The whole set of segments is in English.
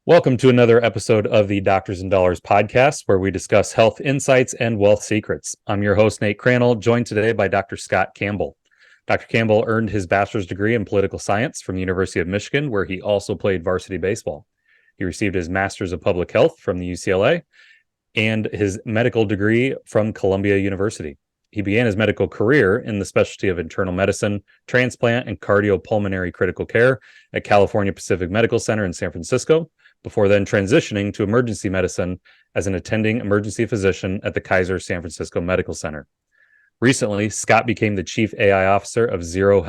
Welcome to another episode of the Doctors and Dollars podcast, where we discuss health insights and wealth secrets. I'm your host, Nate Crannell, joined today by Dr. Scott Campbell. Dr. Campbell earned his bachelor's degree in political science from the University of Michigan, where he also played varsity baseball. He received his master's of public health from the UCLA and his medical degree from Columbia University. He began his medical career in the specialty of internal medicine, transplant, and cardiopulmonary critical care at California Pacific Medical Center in San Francisco, before then transitioning to emergency medicine as an attending emergency physician at the Kaiser San Francisco Medical Center. Recently, Scott became the chief AI officer of Zero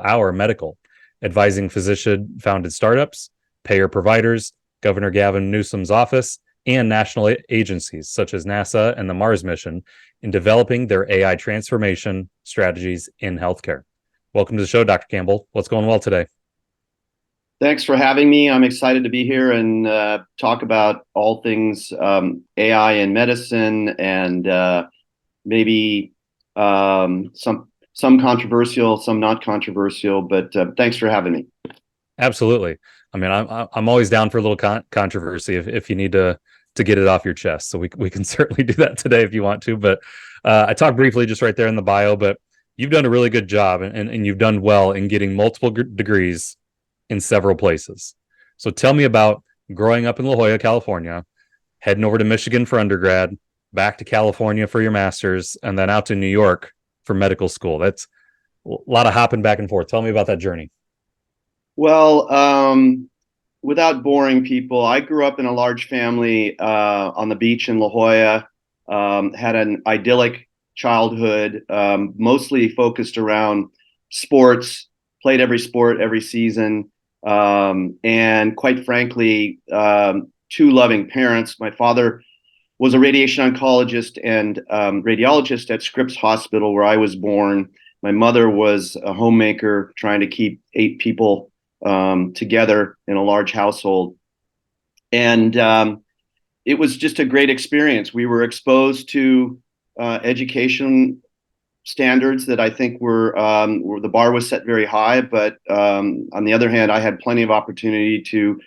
Hour Medical, advising physician-founded startups, payer providers, Governor Gavin Newsom's office, and national agencies such as NASA and the Mars mission in developing their AI transformation strategies in healthcare. Welcome to the show, Dr. Campbell. What's going well today? Thanks for having me. I'm excited to be here and talk about all things AI in medicine and maybe some controversial, some not controversial. But thanks for having me. Absolutely. I mean, I'm always down for a little controversy if you need to get it off your chest. So we can certainly do that today if you want to. But I talked briefly just right there in the bio, but you've done a really good job and you've done well in getting multiple degrees in several places. So tell me about growing up in La Jolla, California, heading over to Michigan for undergrad, back to California for your master's, and then out to New York for medical school. That's a lot of hopping back and forth. Tell me about that journey. Well, without boring people, I grew up in a large family on the beach in La Jolla, had an idyllic childhood, mostly focused around sports, played every sport every season. And quite frankly, two loving parents. My father was a radiation oncologist and radiologist at Scripps Hospital, where I was born. My mother was a homemaker trying to keep 8 people together in a large household. And it was just a great experience. We were exposed to education standards that I think were the bar was set very high, but on the other hand, I had plenty of opportunity to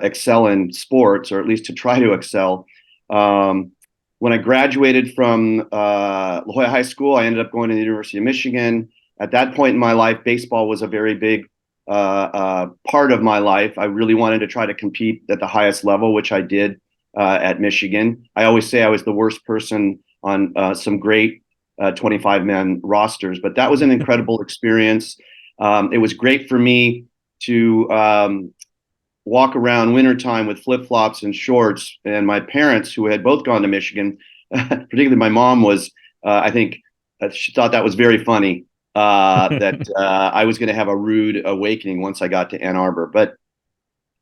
excel in sports, or at least to try to excel. When I graduated from La Jolla High School, I ended up going to the University of Michigan. At that point in my life, baseball was a very big part of my life. I really wanted to try to compete at the highest level, which I did at Michigan. I always say I was the worst person on some great 25-man rosters, but that was an incredible experience. It was great for me to walk around wintertime with flip-flops and shorts, and my parents, who had both gone to Michigan, particularly my mom, was I think she thought that was very funny, that I was going to have a rude awakening once I got to Ann Arbor. But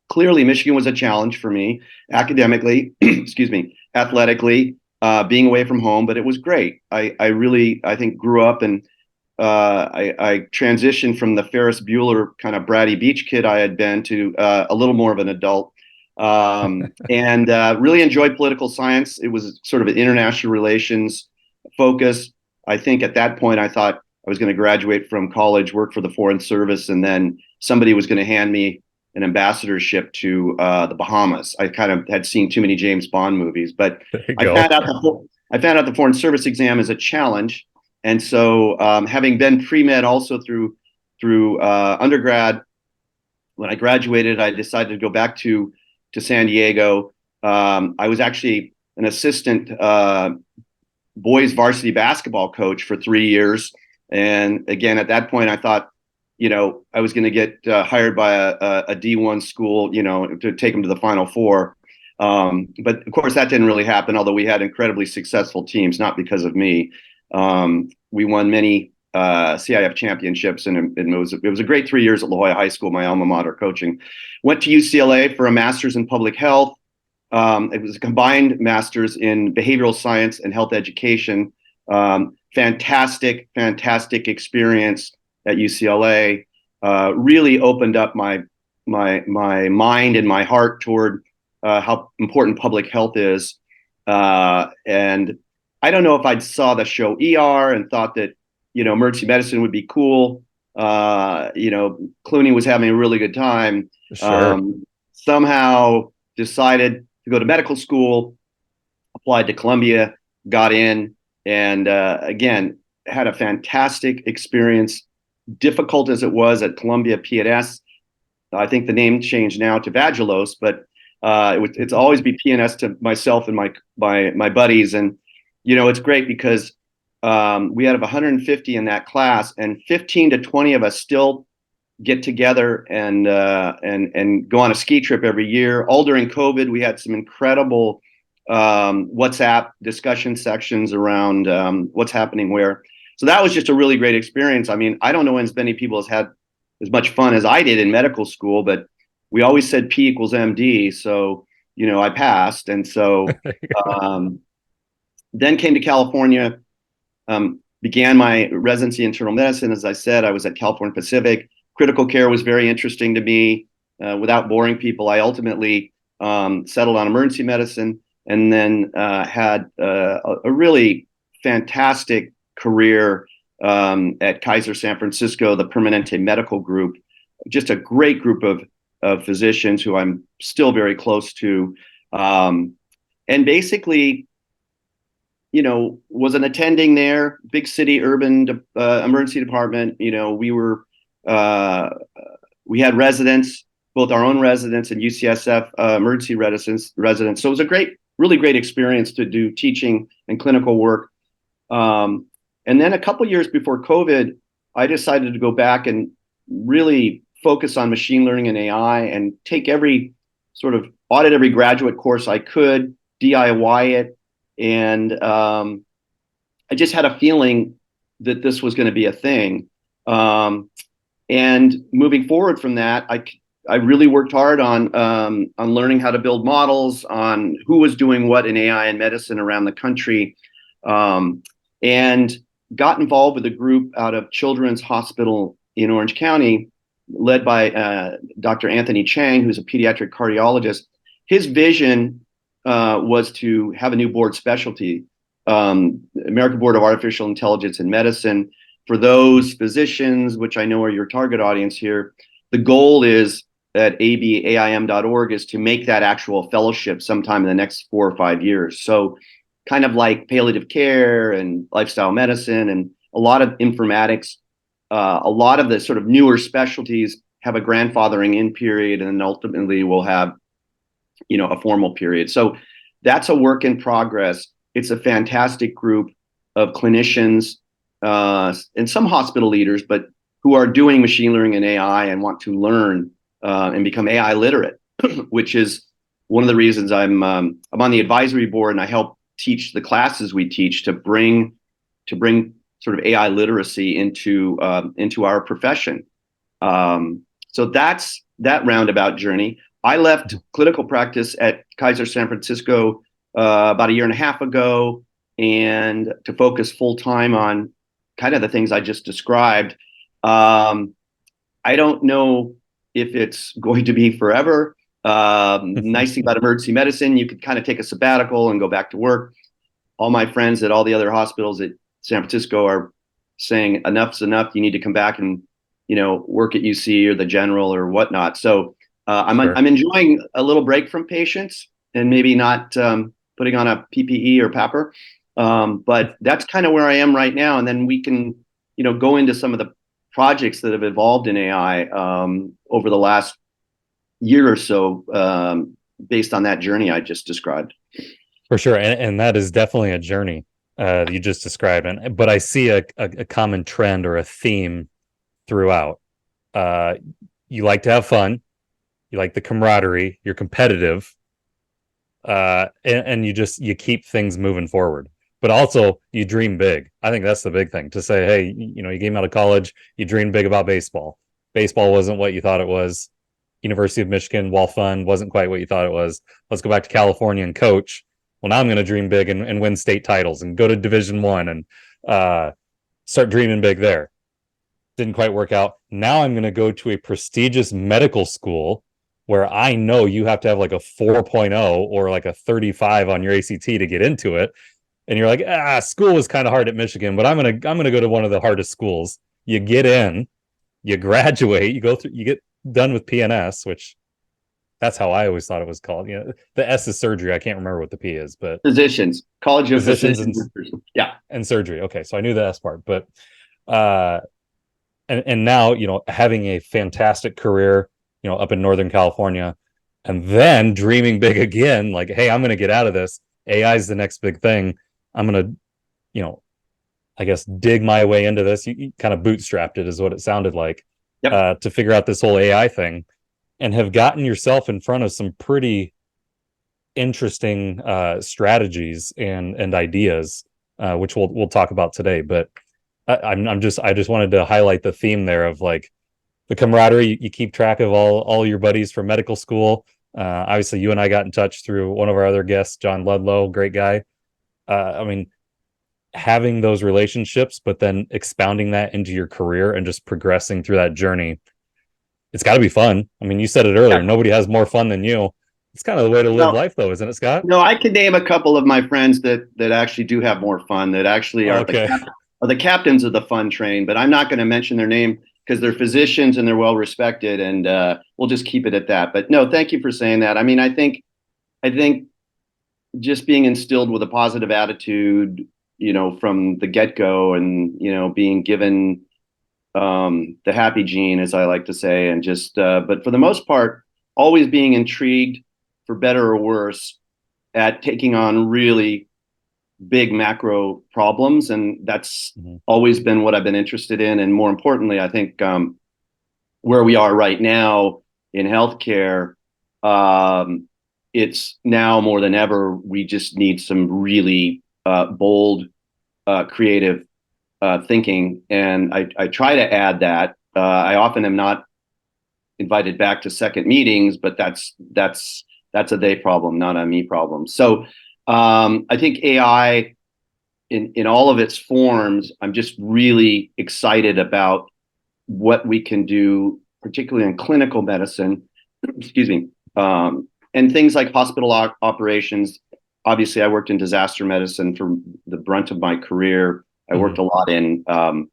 clearly Michigan was a challenge for me academically, excuse me, athletically, being away from home, but it was great. I really, I think, grew up, and I transitioned from the Ferris Bueller kind of bratty beach kid I had been to a little more of an adult, and really enjoyed political science. It was sort of an international relations focus. I think at that point I thought I was going to graduate from college, work for the Foreign Service, and then somebody was going to hand me an ambassadorship to the Bahamas. I kind of had seen too many James Bond movies, but I found out the Foreign Service exam is a challenge. And so having been pre-med also through undergrad, when I graduated, I decided to go back to San Diego. I was actually an assistant boys varsity basketball coach for 3 years. And again, at that point, I thought, I was going to get hired by a D1 school, to take them to the Final Four. But of course, that didn't really happen, although we had incredibly successful teams, not because of me. We won many CIF championships, and it was a great 3 years at La Jolla High School, my alma mater, coaching. Went to UCLA for a master's in public health. It was a combined master's in behavioral science and health education. Fantastic experience at UCLA. Really opened up my mind and my heart toward how important public health is. And I don't know if I saw the show ER and thought that, emergency medicine would be cool. Clooney was having a really good time. Sure. somehow decided to go to medical school, applied to Columbia, got in, and again, had a fantastic experience. Difficult as it was at Columbia PNS, I think the name changed now to Vagelos, but it's always be PNS to myself and my buddies. And it's great because we had 150 in that class, and 15 to 20 of us still get together and go on a ski trip every year. All during COVID, we had some incredible WhatsApp discussion sections around what's happening where. So that was just a really great experience. I mean, I don't know as many people has had as much fun as I did in medical school, but we always said P equals MD. So, I passed. And so then came to California, began my residency in internal medicine. As I said, I was at California Pacific. Critical care was very interesting to me. Without boring people, I ultimately settled on emergency medicine, and then had a really fantastic career at Kaiser San Francisco, the Permanente Medical Group, just a great group of physicians who I'm still very close to. And basically, was an attending there, big city, urban emergency department. We had residents, both our own residents and UCSF emergency residents. So it was a really great experience to do teaching and clinical work. And then a couple years before COVID, I decided to go back and really focus on machine learning and AI and take audit every graduate course I could, DIY it. And I just had a feeling that this was going to be a thing. And moving forward from that, I really worked hard on learning how to build models, on who was doing what in AI and medicine around the country, and got involved with a group out of Children's Hospital in Orange County, led by Dr. Anthony Chang, who's a pediatric cardiologist. His vision was to have a new board specialty, American Board of Artificial Intelligence in Medicine. For those physicians, which I know are your target audience here, the goal is at abaim.org is to make that actual fellowship sometime in the next 4 or 5 years. So kind of like palliative care and lifestyle medicine and a lot of informatics, a lot of the sort of newer specialties have a grandfathering in period, and then ultimately we'll have, a formal period. So that's a work in progress. It's a fantastic group of clinicians and some hospital leaders, but who are doing machine learning and AI and want to learn and become AI literate, which is one of the reasons I'm on the advisory board, and I help teach the classes we teach to bring sort of AI literacy into our profession. So that's that roundabout journey. I left clinical practice at Kaiser San Francisco about 1.5 years ago, and to focus full time on kind of the things I just described. I don't know if it's going to be forever. Nice thing about emergency medicine, you could kind of take a sabbatical and go back to work. All my friends at all the other hospitals at San Francisco are saying enough's enough. You need to come back and, work at UC or the General or whatnot. So I'm enjoying a little break from patients and maybe not putting on a PPE or PAPR. But that's kind of where I am right now. And then we can, go into some of the projects that have evolved in AI over the last year or so, based on that journey I just described. For sure. And that is definitely a journey you just described. But I see a common trend or a theme throughout. You like to have fun. You like the camaraderie. You're competitive. And you keep things moving forward. But also you dream big. I think that's the big thing, to say, hey, you came out of college, you dreamed big about baseball. Baseball wasn't what you thought it was. University of Michigan, while fun, wasn't quite what you thought it was. Let's go back to California and coach. Well, now I'm going to dream big and win state titles and go to Division I and start dreaming big there. Didn't quite work out. Now I'm going to go to a prestigious medical school where I know you have to have like a 4.0 or like a 35 on your ACT to get into it. And you're like, school was kind of hard at Michigan, but I'm gonna go to one of the hardest schools. You get in, you graduate, you get done with PNS, which That's how I always thought it was called. You know, the S is surgery. I can't remember what the P is, but Physicians, College of physicians Physicians. Yeah. and surgery. Okay, so I knew the S part, but uh, and now, you know, having a fantastic career, you know, up in Northern California, and then dreaming big again, like, hey, I'm going to get out of this. AI is the next big thing. I'm going to, you know, I guess dig my way into this. You kind of bootstrapped it, is what it sounded like, Yep. to figure out this whole AI thing, and have gotten yourself in front of some pretty interesting strategies and ideas, which we'll talk about today. But I just wanted to highlight the theme there of like the camaraderie. You keep track of all your buddies from medical school. Obviously, you and I got in touch through one of our other guests, John Ludlow, great guy. I mean, having those relationships, but then expounding that into your career and just progressing through that journey, it's got to be fun. I mean, you said it earlier, Yeah. nobody has more fun than you. It's kind of the way to live Well, life, though, isn't it, Scott? no, I could name a couple of my friends that actually do have more fun, that actually Okay. are the captains of the fun train, but I'm not going to mention their name because they're physicians and they're well respected, and we'll just keep it at that. But no, thank you for saying that. I mean, I think just being instilled with a positive attitude, you know, from the get go, and you know, being given the happy gene, as I like to say, and just but for the most part, always being intrigued, for better or worse, at taking on really big macro problems, and that's Mhm. always been what I've been interested in. And more importantly, I think where we are right now in healthcare, it's now more than ever, we just need some really bold, creative thinking, and I try to add that. I often am not invited back to second meetings, but that's a they problem, not a me problem. So I think AI in all of its forms, I'm just really excited about what we can do, particularly in clinical medicine, excuse me, and things like hospital operations. Obviously, I worked in disaster medicine for the brunt of my career. I worked Mhm. a lot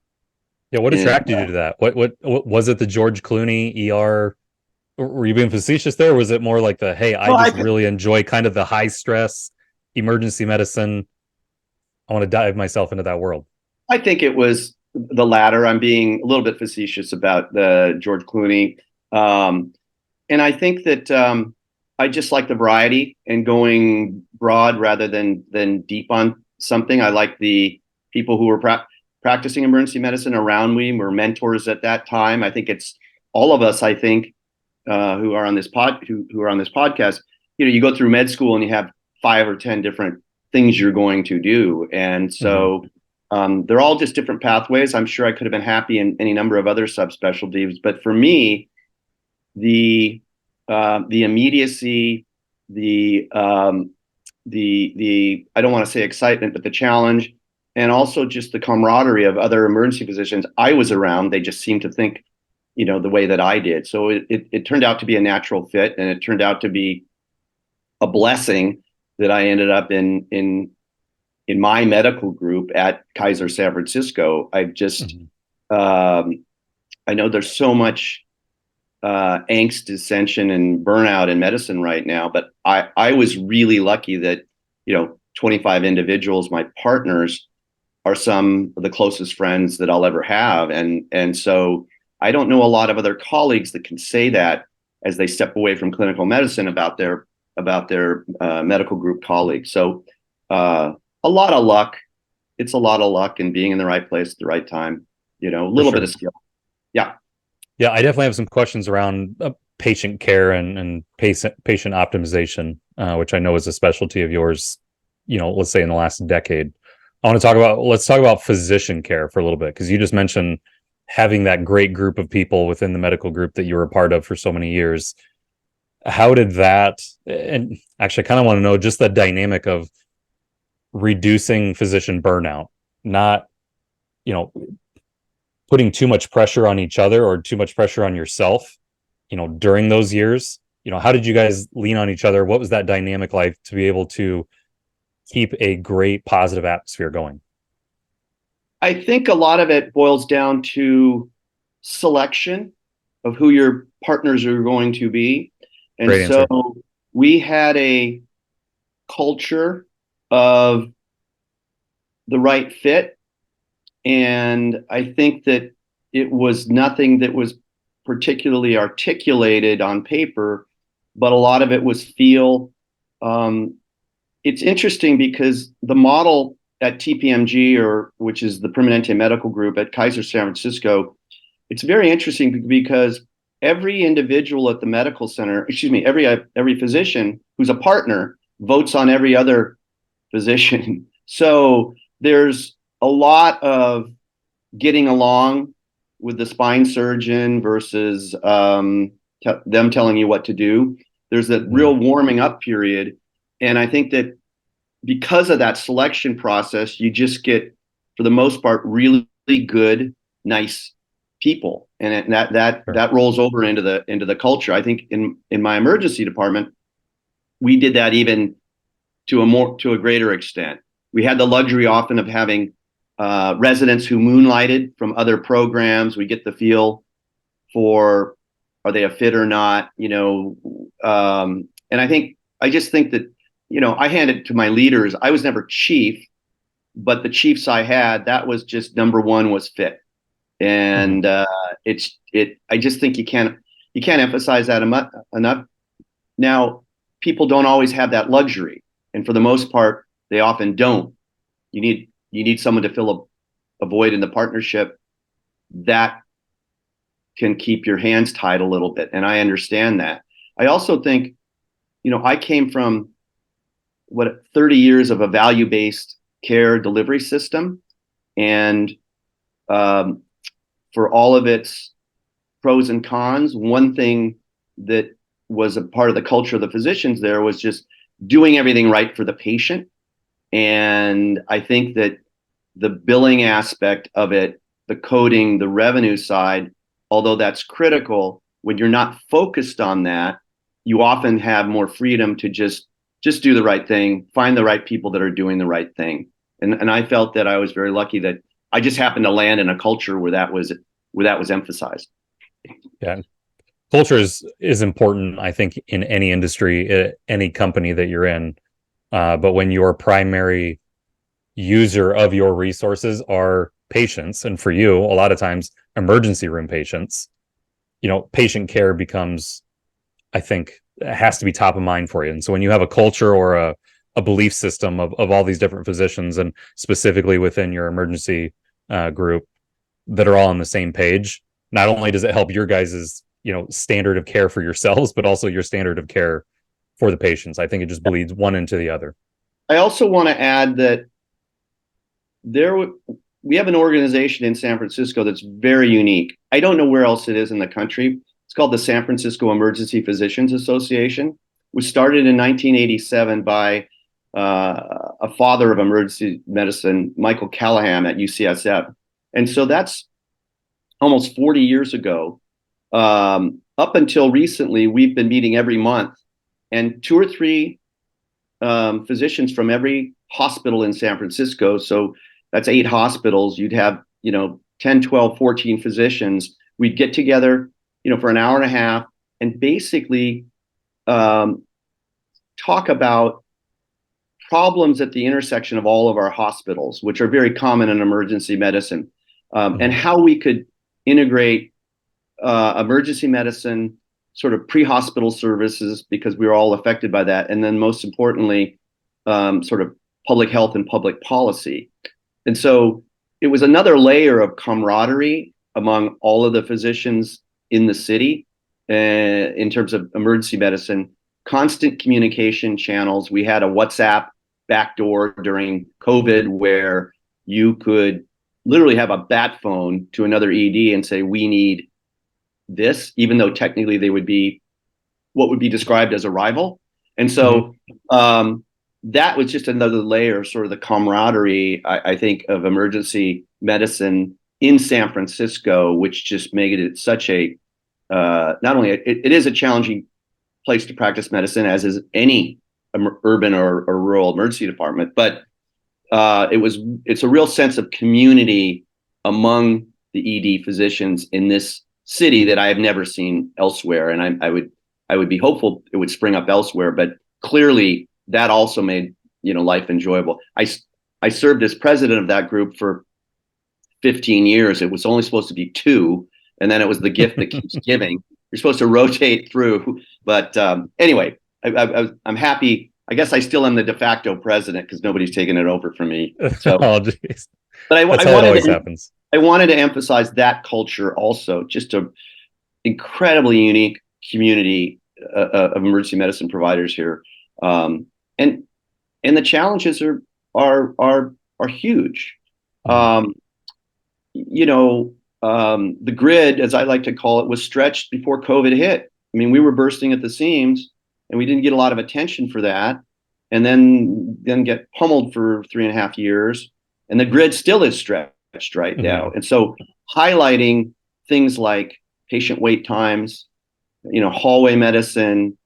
Yeah, what in attracted you to that? What was it? The George Clooney ER? Were you being facetious there? Or was it more like the, hey, I well, just really enjoy kind of the high stress emergency medicine. I want to dive myself into that world. I think it was the latter. I'm being a little bit facetious about the George Clooney, um, and I think that I just like the variety and going broad rather than deep on something. I like the people who were practicing emergency medicine around me, were mentors at that time. I think it's all of us. I think who are on this who are on this podcast. You know, you go through med school and you have 5 or 10 different things you're going to do, and Mm-hmm. so they're all just different pathways. I'm sure I could have been happy in any number of other subspecialties, but for me, the immediacy, the the I don't want to say excitement, but the challenge, and also just the camaraderie of other emergency physicians I was around. They just seemed to think, you know, the way that I did. So it turned out to be a natural fit, and it turned out to be a blessing that I ended up in my medical group at Kaiser San Francisco. I've just Mm-hmm. I know there's so much angst, dissension, and burnout in medicine right now. But I was really lucky that, you know, 25 individuals, my partners, are some of the closest friends that I'll ever have, and so I don't know a lot of other colleagues that can say that as they step away from clinical medicine about their medical group colleagues. So a lot of luck. It's a lot of luck and being in the right place at the right time. You know, a For little bit of sure. skill. Yeah. Yeah, I definitely have some questions around patient care and patient optimization, which I know is a specialty of yours. You know, let's say in the last decade. Let's talk about physician care for a little bit, because you just mentioned having that great group of people within the medical group that you were a part of for so many years. How did that? And actually, I kind of want to know just the dynamic of reducing physician burnout, not, you know, putting too much pressure on each other or too much pressure on yourself, you know, during those years. You know, how did you guys lean on each other? What was that dynamic like to be able to keep a great positive atmosphere going? I think a lot of it boils down to selection of who your partners are going to be. And Great so answer. we had a culture of the right fit. And I think that it was nothing that was particularly articulated on paper, but a lot of it was feel. Um, it's interesting because the model at TPMG, or which is the Permanente Medical Group at Kaiser San Francisco, it's very interesting because every individual at the medical center, excuse me, every physician who's a partner votes on every other physician. So there's a lot of getting along with the spine surgeon versus them telling you what to do. There's that Mm. real warming up period. And I think that because of that selection process, you just get, for the most part, really good, nice people. And Sure. that rolls over into the culture. I think in my emergency department, we did that even to a greater extent. We had the luxury often of having residents who moonlighted from other programs. We get the feel for, are they a fit or not, and I just think that, I hand it to my leaders. I was never chief, but the chiefs I had, that was just number one, was fit. Mhm. And I just think you can't emphasize that enough. Now, people don't always have that luxury, and for the most part, they often don't. You need someone to fill a void in the partnership that can keep your hands tied a little bit, and I understand that. I also think, I came from 30 years of a value-based care delivery system, and um, for all of its pros and cons, one thing that was a part of the culture of the physicians there was just doing everything right for the patient. And I think that the billing aspect of it, the coding, the revenue side, although that's critical, when you're not focused on that, you often have more freedom to just do the right thing, find the right people that are doing the right thing. And I felt that I was very lucky that I just happened to land in a culture where that was emphasized. Yeah. Culture is important, I think, in any industry, any company that you're in. But when your primary user of your resources are patients, and for you, a lot of times emergency room patients, patient care becomes, I think, has to be top of mind for you. And so when you have a culture or a belief system of all these different physicians, and specifically within your emergency group, that are all on the same page, not only does it help your guys's standard of care for yourselves, but also your standard of care for the patients. I think it just bleeds one into the other. I also want to add that there we have an organization in San Francisco that's very unique. I don't know where else it is in the country. It's called the San Francisco Emergency Physicians Association. It was started in 1987 by a father of emergency medicine, Michael Callahan at UCSF. And so that's almost 40 years ago. Up until recently, we've been meeting every month, and two or three physicians from every hospital in San Francisco. So that's 8 hospitals. You'd have, 10, 12, 14 physicians. We'd get together, for an hour and a half and basically talk about problems at the intersection of all of our hospitals, which are very common in emergency medicine, and how we could integrate emergency medicine, sort of pre-hospital services, because we were all affected by that, and then most importantly, sort of public health and public policy. And so it was another layer of camaraderie among all of the physicians in the city in terms of emergency medicine, constant communication channels. We had a WhatsApp backdoor during COVID where you could literally have a bat phone to another ED and say, we need this, even though technically they would be what would be described as a rival. And so that was just another layer of sort of the camaraderie, I think, of emergency medicine in San Francisco, which just made it such a, not only, it is a challenging place to practice medicine, as is any urban or rural emergency department, but it's a real sense of community among the ED physicians in this city that I have never seen elsewhere. And I would be hopeful it would spring up elsewhere. But clearly, that also made life enjoyable. I served as president of that group for 15 years. It was only supposed to be 2, and then it was the gift that keeps giving. You're supposed to rotate through. But anyway, I'm happy. I guess I still am the de facto president because nobody's taken it over from me. So, Oh, geez. but That's how it always happens. I wanted to emphasize that culture also, just a incredibly unique community of emergency medicine providers here, and the challenges are huge. The grid, as I like to call it, was stretched before COVID hit. I mean, we were bursting at the seams, and we didn't get a lot of attention for that, and then get pummeled for 3.5 years, and the grid still is stretched right now. And so, highlighting things like patient wait times, hallway medicine,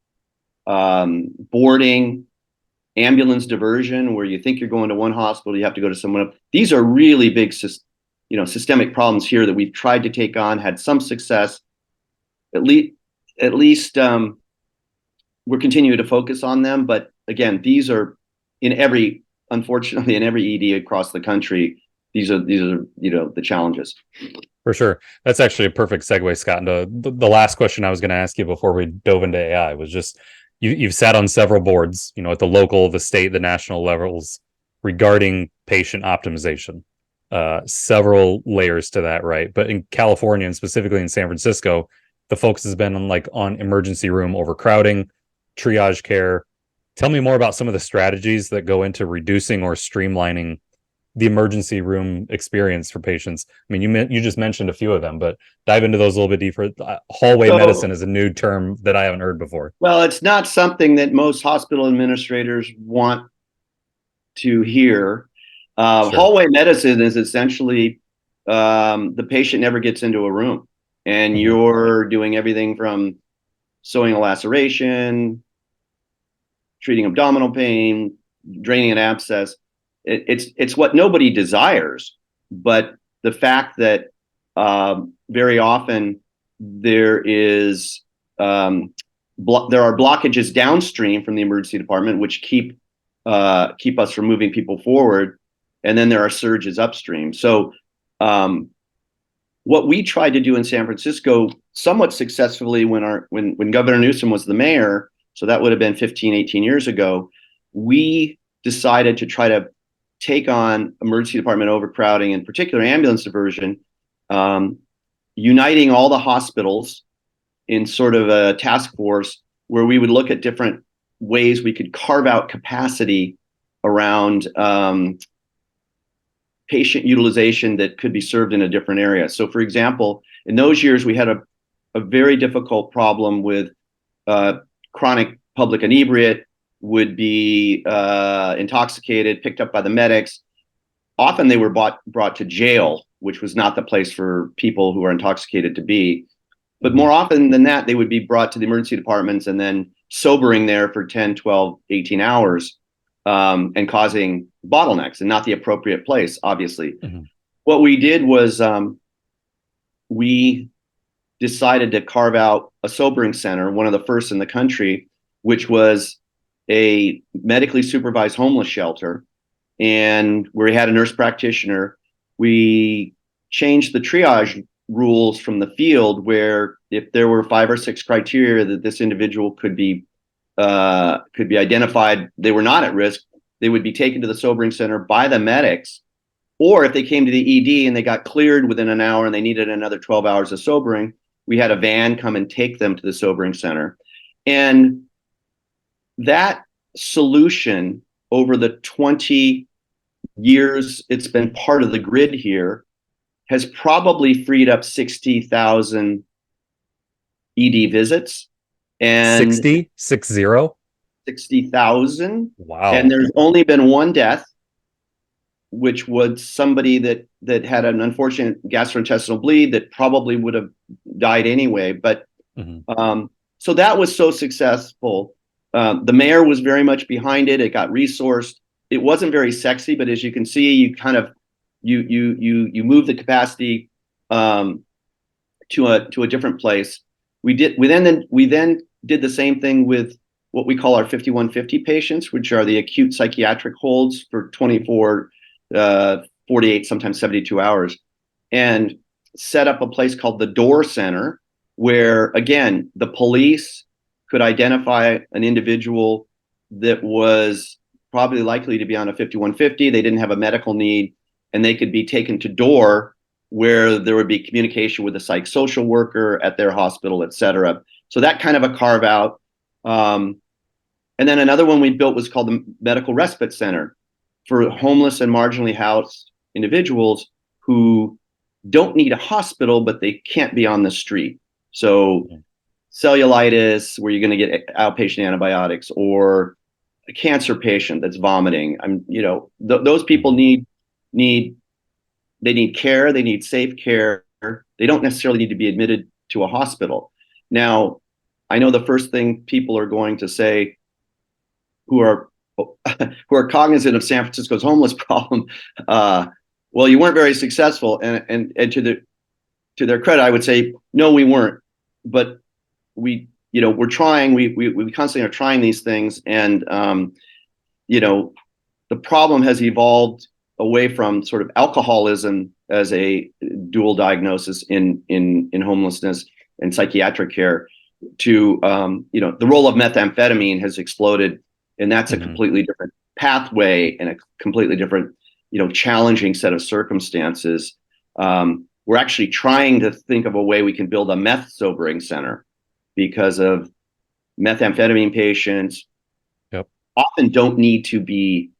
boarding, ambulance diversion, where you think you're going to one hospital, you have to go to someone else. These are really big, systemic problems here that we've tried to take on, had some success. At least we're continuing to focus on them. But again, these are unfortunately, in every ED across the country. These are the challenges. For sure. That's actually a perfect segue, Scott, into the last question I was going to ask you before we dove into AI was just, you've sat on several boards, at the local, the state, the national levels regarding patient optimization. Several layers to that, right? But in California, and specifically in San Francisco, the focus has been on emergency room overcrowding, triage care. Tell me more about some of the strategies that go into reducing or streamlining the emergency room experience for patients. I mean, you just mentioned a few of them, but dive into those a little bit deeper. Hallway medicine is a new term that I haven't heard before. Well, it's not something that most hospital administrators want to hear. Sure. Hallway medicine is essentially the patient never gets into a room, and you're doing everything from sewing a laceration, treating abdominal pain, draining an abscess. It's what nobody desires, but the fact that very often there are blockages downstream from the emergency department which keep us from moving people forward, and then there are surges upstream. So what we tried to do in San Francisco somewhat successfully when Governor Newsom was the mayor, so that would have been 15, 18 years ago, we decided to try to take on emergency department overcrowding, in particular ambulance diversion, uniting all the hospitals in sort of a task force where we would look at different ways we could carve out capacity around patient utilization that could be served in a different area. So, for example, in those years, we had a very difficult problem with chronic public inebriate would be intoxicated, picked up by the medics. Often they were brought to jail, which was not the place for people who are intoxicated to be. But more often than that, they would be brought to the emergency departments and then sobering there for 10, 12, 18 hours and causing bottlenecks, and not the appropriate place, obviously. What we did was we decided to carve out a sobering center, one of the first in the country, which was a medically supervised homeless shelter, and where we had a nurse practitioner. We changed the triage rules from the field, where if there were 5 or 6 criteria that this individual could be identified, they were not at risk, they would be taken to the sobering center by the medics. Or if they came to the ED and they got cleared within an hour and they needed another 12 hours of sobering, we had a van come and take them to the sobering center. And that solution, over the 20 years it's been part of the grid here, has probably freed up 60,000 ED visits. And 60,000. Wow. And there's only been one death, which was somebody that had an unfortunate gastrointestinal bleed that probably would have died anyway. But so that was so successful. The mayor was very much behind it. It got resourced. It wasn't very sexy, but as you can see, you kind of you move the capacity to a different place. We then did the same thing with what we call our 5150 patients, which are the acute psychiatric holds for 24, 48, sometimes 72 hours, and set up a place called the Door Center, where, again, the police could identify an individual that was probably likely to be on a 5150. They didn't have a medical need, and they could be taken to Door, where there would be communication with a psych social worker at their hospital, et cetera. So that kind of a carve out. And then another one we built was called the Medical Respite Center for homeless and marginally housed individuals who don't need a hospital, but they can't be on the street. So cellulitis, where you're going to get outpatient antibiotics, or a cancer patient that's vomiting. Those people need care. They need safe care. They don't necessarily need to be admitted to a hospital. Now, I know the first thing people are going to say, who are cognizant of San Francisco's homeless problem, well, you weren't very successful. And to their credit, I would say, no, we weren't. But we're trying. We constantly are trying these things, and the problem has evolved away from sort of alcoholism as a dual diagnosis in homelessness and psychiatric care to the role of methamphetamine has exploded, and that's a completely different pathway and a completely different challenging set of circumstances. We're actually trying to think of a way we can build a meth sobering center, because of methamphetamine patients often don't need to be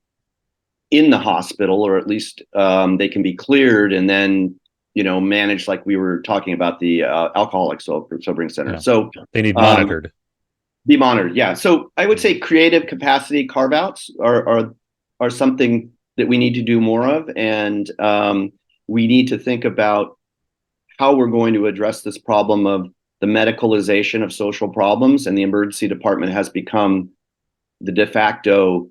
in the hospital, or at least they can be cleared and then managed, like we were talking about the alcoholic sobering center. Yeah. So they need monitored. Be monitored, yeah. So I would say creative capacity carve-outs are something that we need to do more of, and we need to think about how we're going to address this problem of the medicalization of social problems, and the emergency department has become the de facto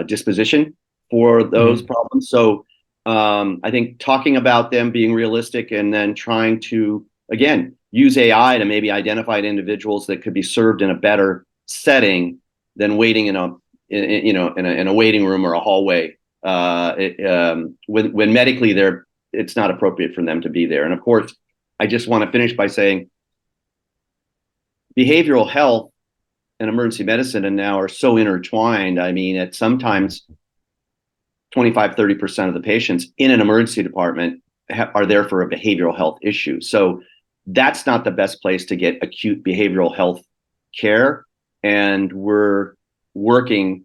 disposition for those problems. So I think talking about them, being realistic, and then trying to, again, use AI to maybe identify individuals that could be served in a better setting than waiting in a waiting room or a hallway. When medically it's not appropriate for them to be there. And of course, I just want to finish by saying behavioral health and emergency medicine and now are so intertwined. I mean, at sometimes 25-30% of the patients in an emergency department are there for a behavioral health issue. So that's not the best place to get acute behavioral health care. And we're working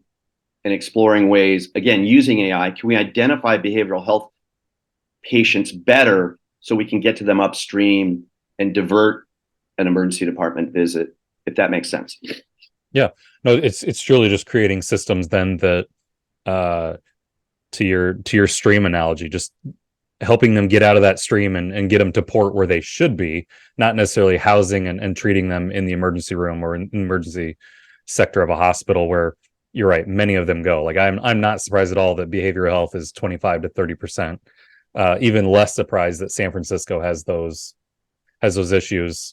and exploring ways, again, using AI, can we identify behavioral health patients better so we can get to them upstream and divert an emergency department visit, if that makes sense. Yeah, no, it's truly just creating systems then that to your stream analogy, just helping them get out of that stream and get them to port where they should be, not necessarily housing and treating them in the emergency room or in the emergency sector of a hospital where, you're right, many of them go. Like I'm not surprised at all that behavioral health is 25 to 30%. Even less surprised that San Francisco has those issues,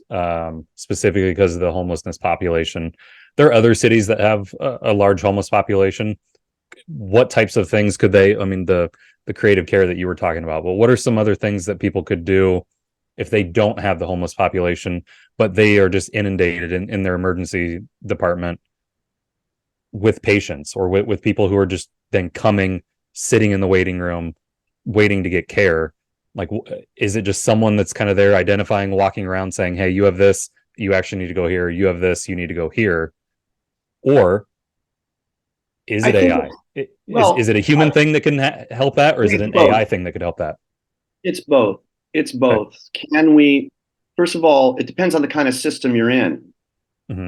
specifically because of the homelessness population. There are other cities that have a large homeless population. What types of things could they, I mean, the creative care that you were talking about, but what are some other things that people could do if they don't have the homeless population, but they are just inundated in their emergency department with patients or with people who are just then sitting in the waiting room, waiting to get care? Like, is it just someone that's kind of there identifying, walking around saying, hey, you have this, you actually need to go here. You have this, you need to go here. Or is it AI? Is it a human thing that can help that? Or is it an AI thing that could help that? It's both. It's both. Okay. Can we, first of all, it depends on the kind of system you're in.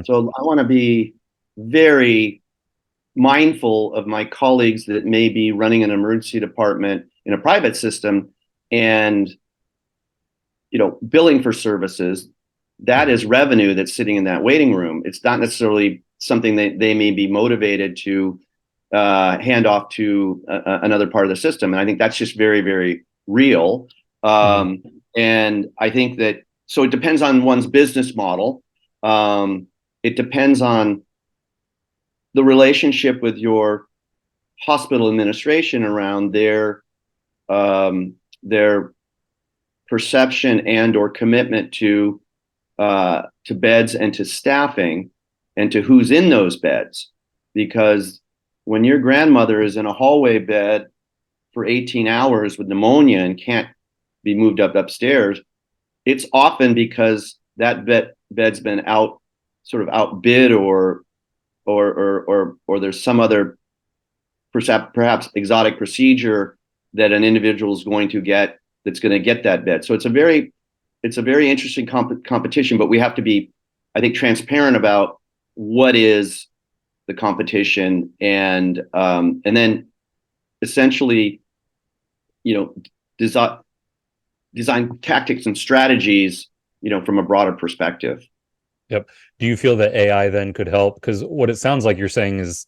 So I want to be very mindful of my colleagues that may be running an emergency department in a private system and billing for services. That is revenue that's sitting in that waiting room. It's not necessarily something that they may be motivated to hand off to another part of the system. And I think that's just very, very real. And I think that, so it depends on one's business model. It depends on the relationship with your hospital administration around their perception and or commitment to beds and to staffing and to who's in those beds. Because when your grandmother is in a hallway bed for 18 hours with pneumonia and can't be moved upstairs, it's often because that bed's been sort of outbid, or there's some other perhaps exotic procedure that an individual is going to get that's going to get that bed. So it's a very interesting competition, but we have to be, I think, transparent about what is the competition, and then essentially, design tactics and strategies, from a broader perspective. Yep. Do you feel that AI then could help? Because what it sounds like you're saying is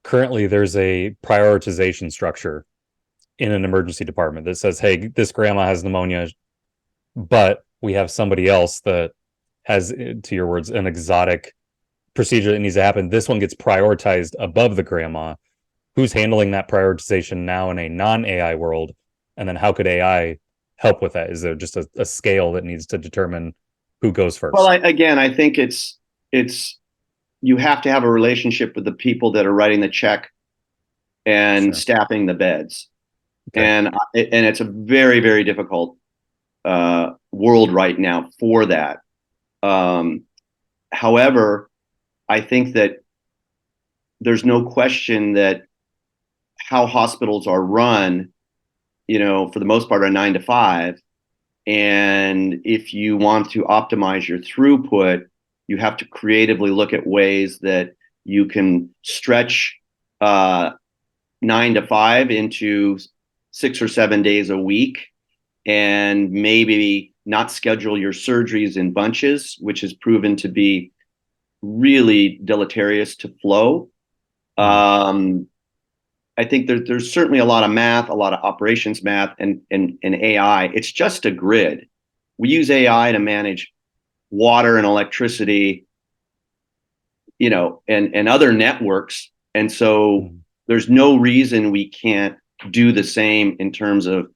currently there's a prioritization structure in an emergency department that says, hey, this grandma has pneumonia, but we have somebody else that has, to your words, an exotic procedure that needs to happen. This one gets prioritized above the grandma. Who's handling that prioritization now in a non-AI world? And then how could AI help with that? Is there just a scale that needs to determine who goes first? Well, I think it's you have to have a relationship with the people that are writing the check and staffing the beds. Okay. And it's a very, very difficult world right now for that. However, I think that there's no question that how hospitals are run, for the most part, are 9 to 5. And if you want to optimize your throughput, you have to creatively look at ways that you can stretch 9 to 5 into 6 or 7 days a week, and maybe not schedule your surgeries in bunches, which has proven to be really deleterious to flow. I think there's certainly a lot of math, a lot of operations math, and AI. It's just a grid. We use AI to manage water and electricity, and other networks. And so there's no reason we can't do the same in terms of,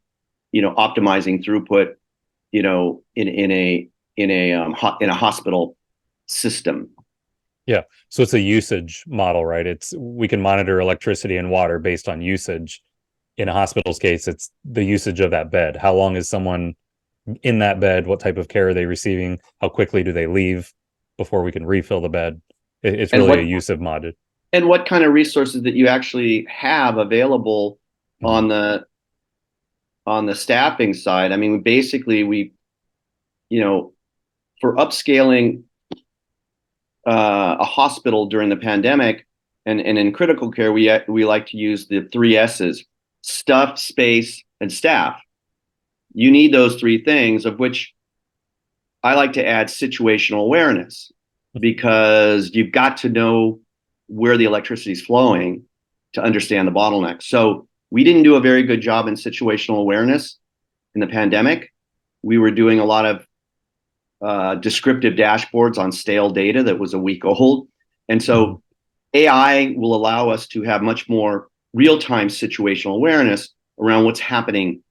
optimizing throughput, in a hospital system. Yeah. So it's a usage model, right? We can monitor electricity and water based on usage. In a hospital's case, it's the usage of that bed. How long is someone in that bed? What type of care are they receiving? How quickly do they leave before we can refill the bed? It's really a use of mod. And what kind of resources that you actually have available on the staffing side. I mean, basically for upscaling a hospital during the pandemic and in critical care, we like to use the 3 S's: stuff, space, and staff. You need those 3 things, of which I like to add situational awareness, because you've got to know where the electricity is flowing to understand the bottlenecks. So we didn't do a very good job in situational awareness in the pandemic. We were doing a lot of descriptive dashboards on stale data that was a week old. And so AI will allow us to have much more real-time situational awareness around what's happening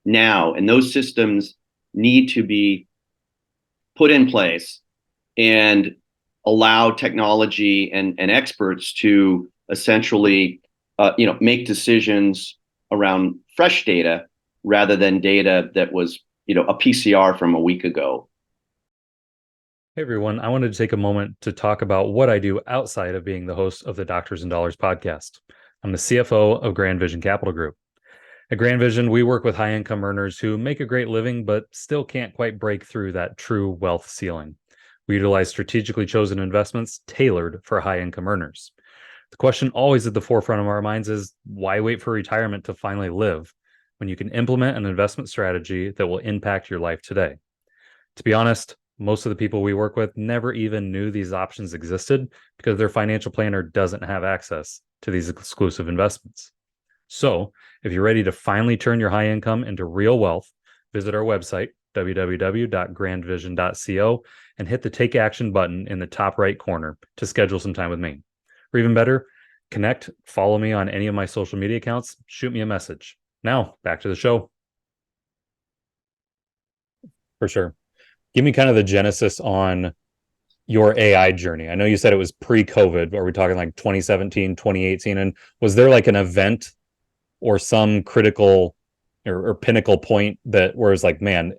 now. And those systems need to be put in place and allow technology and experts to essentially make decisions around fresh data rather than data that was a PCR from a week ago. Hey everyone, I wanted to take a moment to talk about what I do outside of being the host of the Doctors and Dollars podcast. I'm the CFO of Grand Vision Capital Group. At Grand Vision, we work with high-income earners who make a great living but still can't quite break through that true wealth ceiling. We utilize strategically chosen investments tailored for high-income earners. The question always at the forefront of our minds is, why wait for retirement to finally live when you can implement an investment strategy that will impact your life today? To be honest, most of the people we work with never even knew these options existed because their financial planner doesn't have access to these exclusive investments. So, if you're ready to finally turn your high income into real wealth, visit our website, www.grandvision.co, and hit the Take Action button in the top right corner to schedule some time with me. Or even better, connect, follow me on any of my social media accounts, shoot me a message. Now, back to the show. For sure. Give me kind of the genesis on your AI journey. I know you said it was pre-COVID. Are we talking like 2017, 2018? And was there like an event or some critical or pinnacle point that where it's like, man,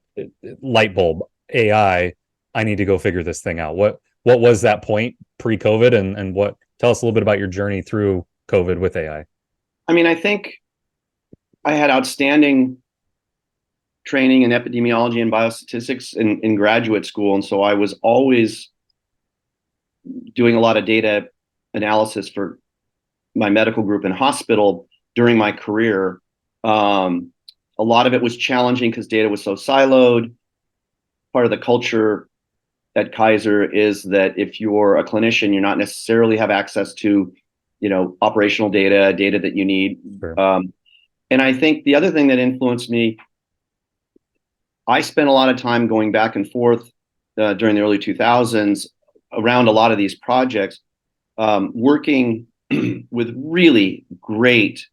light bulb, AI, I need to go figure this thing out? What was that point pre-COVID, and what, tell us a little bit about your journey through COVID with AI. I mean, I think I had outstanding training in epidemiology and biostatistics in graduate school. And so I was always doing a lot of data analysis for my medical group in hospital during my career. A lot of it was challenging because data was so siloed. Part of the culture at Kaiser is that if you're a clinician, you're not necessarily have access to, operational data that you need. Sure. And I think the other thing that influenced me, I spent a lot of time going back and forth during the early 2000s around a lot of these projects, working with really great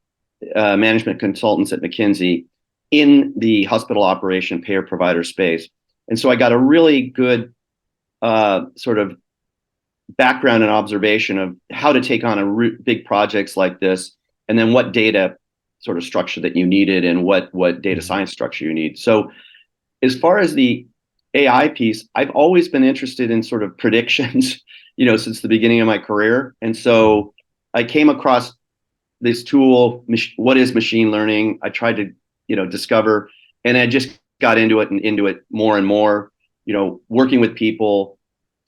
management consultants at McKinsey in the hospital operation payer provider space. And so I got a really good sort of background and observation of how to take on big projects like this, and then what data sort of structure that you needed and what data science structure you need. So as far as the AI piece, I've always been interested in sort of predictions, since the beginning of my career. And so I came across this tool, what is machine learning? I tried to, discover, and I just got into it more and more, working with people,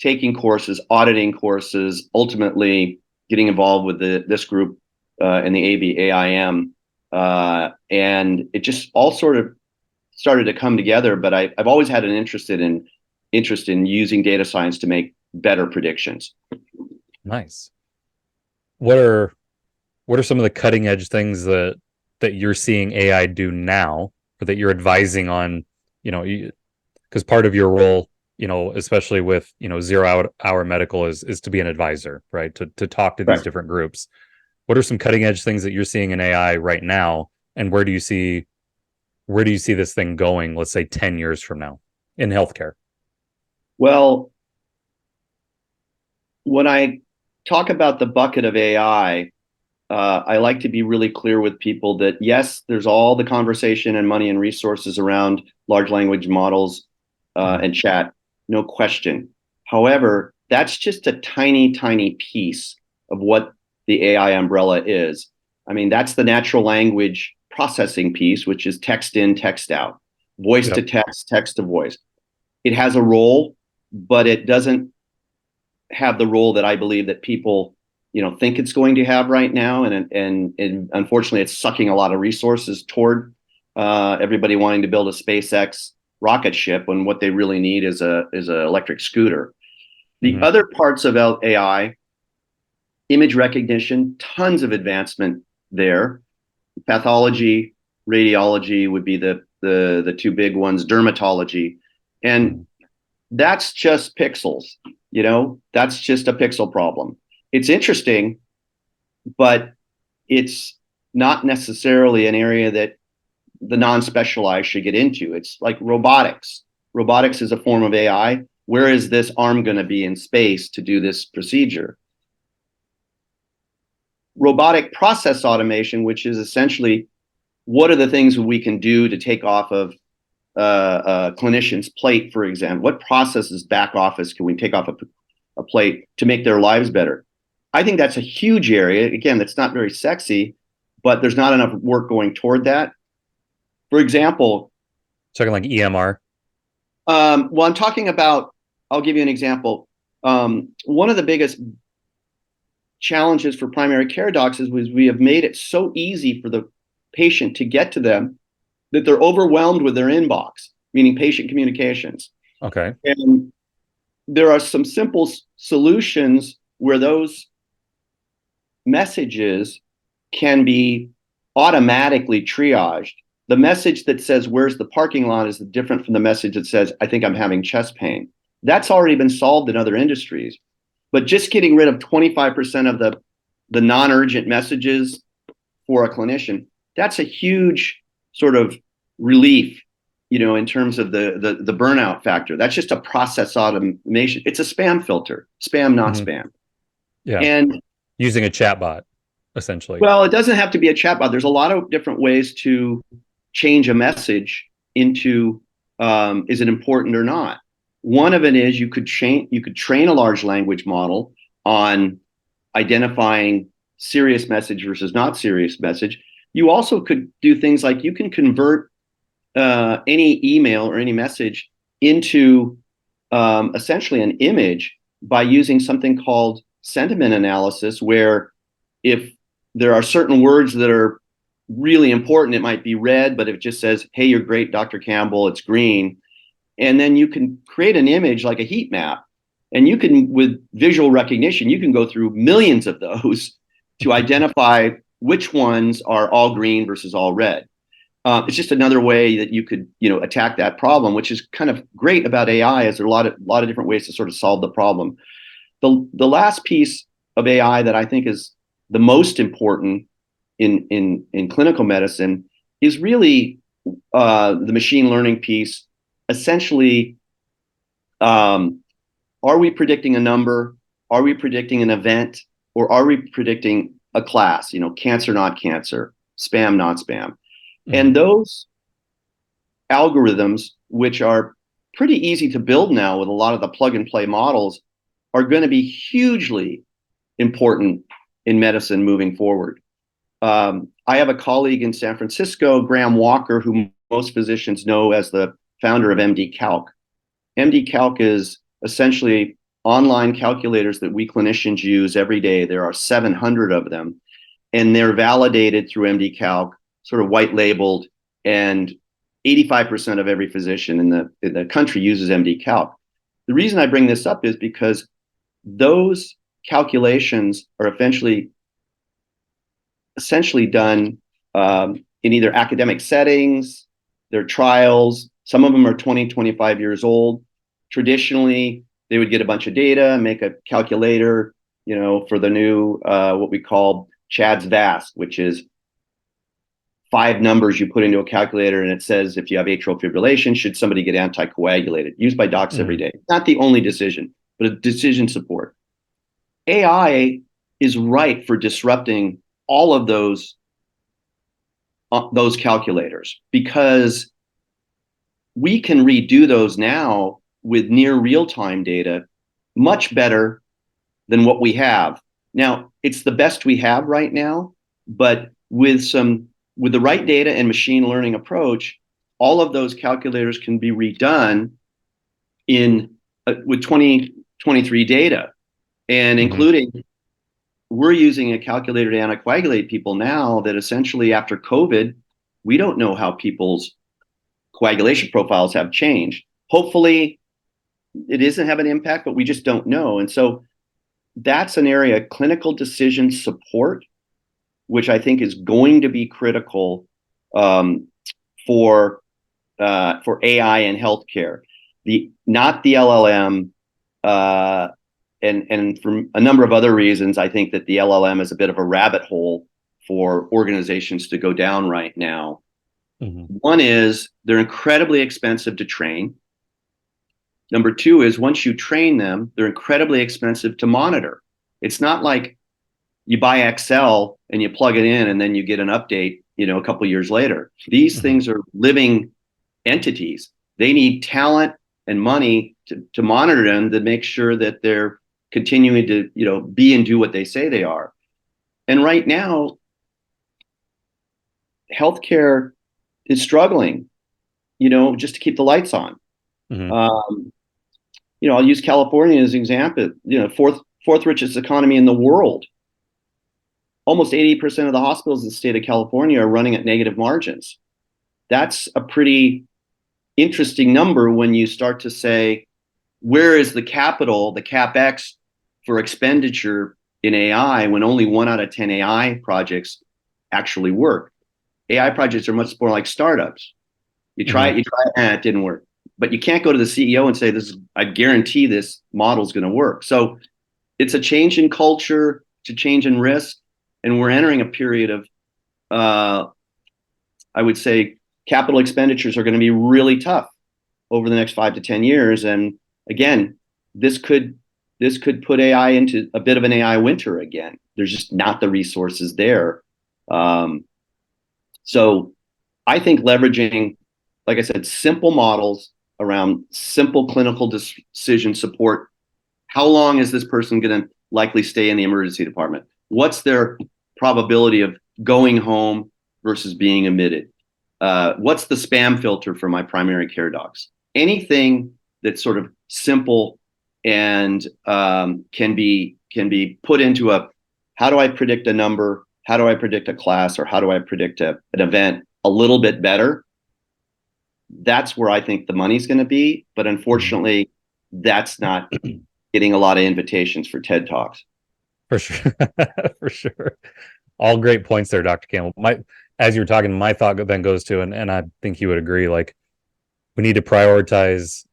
taking courses, auditing courses, ultimately getting involved with this group in the AIM. And it just all sort of started to come together. But I've always had an interest in using data science to make better predictions. Nice. What are some of the cutting edge things that you're seeing AI do now, or that you're advising on? Because part of your role, especially with 0 hour medical, is to be an advisor, right? To talk to these different groups. What are some cutting edge things that you're seeing in AI right now, and where do you see this thing going, let's say 10 years from now in healthcare? Well, when I talk about the bucket of AI, I like to be really clear with people that, yes, there's all the conversation and money and resources around large language models and chat, no question. However, that's just a tiny, tiny piece of what the AI umbrella is. I mean, that's the natural language processing piece, which is text in, text out, voice to text, text to voice. It has a role, but it doesn't have the role that I believe that people think it's going to have right now, and unfortunately, it's sucking a lot of resources toward everybody wanting to build a SpaceX rocket ship when what they really need is a electric scooter. The other parts of AI, image recognition, tons of advancement there. Pathology, radiology would be the two big ones. Dermatology, and that's just pixels. That's just a pixel problem. It's interesting, but it's not necessarily an area that the non-specialized should get into. It's like robotics. Robotics is a form of AI. Where is this arm going to be in space to do this procedure? Robotic process automation, which is essentially what are the things we can do to take off of a clinician's plate, for example. What processes back office can we take off a plate to make their lives better? I think that's a huge area. Again, that's not very sexy, but there's not enough work going toward that. For example, talking like EMR. Well, I'm talking about, I'll give you an example. One of the biggest challenges for primary care docs is we have made it so easy for the patient to get to them that they're overwhelmed with their inbox, meaning patient communications. Okay. And there are some simple solutions where those messages can be automatically triaged the message that says, where's the parking lot, is different from the message that says, I think I'm having chest pain. That's already been solved in other industries. But just getting rid of 25% of the non-urgent messages for a clinician, that's a huge sort of relief, in terms of the burnout factor. That's just a process automation. It's a spam filter, spam, not spam. Yeah. And using a chatbot, essentially. well, it doesn't have to be a chatbot. There's a lot of different ways to change a message into is it important or not. One of it is you could train a large language model on identifying serious message versus not serious message. You also could do things like you can convert any email or any message into essentially an image by using something called sentiment analysis, where if there are certain words that are really important, it might be red, but if it just says, hey, you're great, Dr. Campbell, it's green. And then you can create an image like a heat map. And you can, with visual recognition, you can go through millions of those to identify which ones are all green versus all red. It's just another way that you could, attack that problem, which is kind of great about AI, is there are a lot of different ways to sort of solve the problem. The last piece of AI that I think is the most important in clinical medicine is really the machine learning piece. Essentially, are we predicting a number? Are we predicting an event? Or are we predicting a class? Cancer, not cancer, spam, not spam. And those algorithms, which are pretty easy to build now with a lot of the plug and play models, are going to be hugely important in medicine moving forward. I have a colleague in San Francisco, Graham Walker, who most physicians know as the founder of MD Calc. MD Calc is essentially online calculators that we clinicians use every day. There are 700 of them, and they're validated through MD Calc, sort of white labeled, and 85% of every physician in the country uses MD Calc. The reason I bring this up is because those calculations are essentially done in either academic settings, they're trials. Some of them are 20, 25 years old. Traditionally, they would get a bunch of data, make a calculator, for the new, what we call Chad's VAST, which is 5 numbers you put into a calculator, and it says if you have atrial fibrillation, should somebody get anticoagulated? Used by docs every day. Not the only decision, but a decision support. AI is ripe for disrupting all of those calculators, because we can redo those now with near real-time data much better than what we have. Now, it's the best we have right now, but with the right data and machine learning approach, all of those calculators can be redone with 2023 data, and including, we're using a calculator to anticoagulate people now that essentially after COVID, we don't know how people's coagulation profiles have changed. Hopefully it isn't have an impact, but we just don't know. And so that's an area, clinical decision support, which I think is going to be critical for AI in healthcare. Not the LLM, and for a number of other reasons, I think that the LLM is a bit of a rabbit hole for organizations to go down right now. One is they're incredibly expensive to train. Number two is once you train them, they're incredibly expensive to monitor. It's not like you buy Excel and you plug it in and then you get an update, a couple of years later. These things are living entities. They need talent and money to monitor them, to make sure that they're continuing to, be and do what they say they are. And right now, healthcare is struggling, just to keep the lights on. I'll use California as an example, fourth richest economy in the world. Almost 80% of the hospitals in the state of California are running at negative margins. That's a pretty interesting number when you start to say, where is the capital, the CapEx for expenditure in AI, when only 1 out of 10 AI projects actually work? AI projects are much more like startups. You try it, it didn't work. But you can't go to the CEO and say, I guarantee this model is going to work. So it's a change in culture, it's a change in risk, and we're entering a period of, I would say, capital expenditures are going to be really tough over the next 5 to 10 years. And again, this could put AI into a bit of an AI winter again. There's just not the resources there. So I think leveraging, like I said, simple models around simple clinical decision support. How long is this person going to likely stay in the emergency department? What's their probability of going home versus being admitted? What's the spam filter for my primary care docs? Anything that's sort of simple and can be put into how do I predict a number? How do I predict a class? Or how do I predict an event a little bit better? That's where I think the money's going to be. But unfortunately, that's not getting a lot of invitations for TED Talks. For sure. For sure. All great points there, Dr. Campbell. As you were talking, my thought then goes to, and I think you would agree, like, we need to prioritize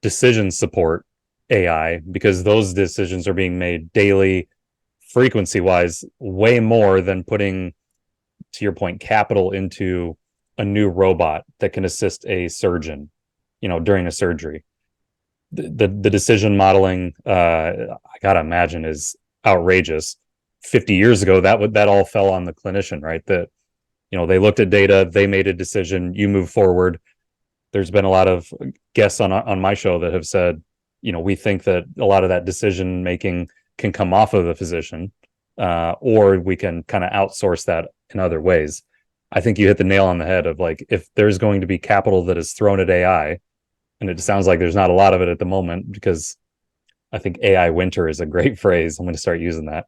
decision support AI, because those decisions are being made daily, frequency wise, way more than putting, to your point, capital into a new robot that can assist a surgeon, during a surgery. The decision modeling, I gotta imagine, is outrageous. 50 years ago, that all fell on the clinician, right? That, they looked at data, they made a decision, you move forward. There's been a lot of guests on my show that have said, we think that a lot of that decision making can come off of the physician, or we can kind of outsource that in other ways. I think you hit the nail on the head of, like, if there's going to be capital that is thrown at AI, and it sounds like there's not a lot of it at the moment, because I think AI winter is a great phrase. I'm going to start using that.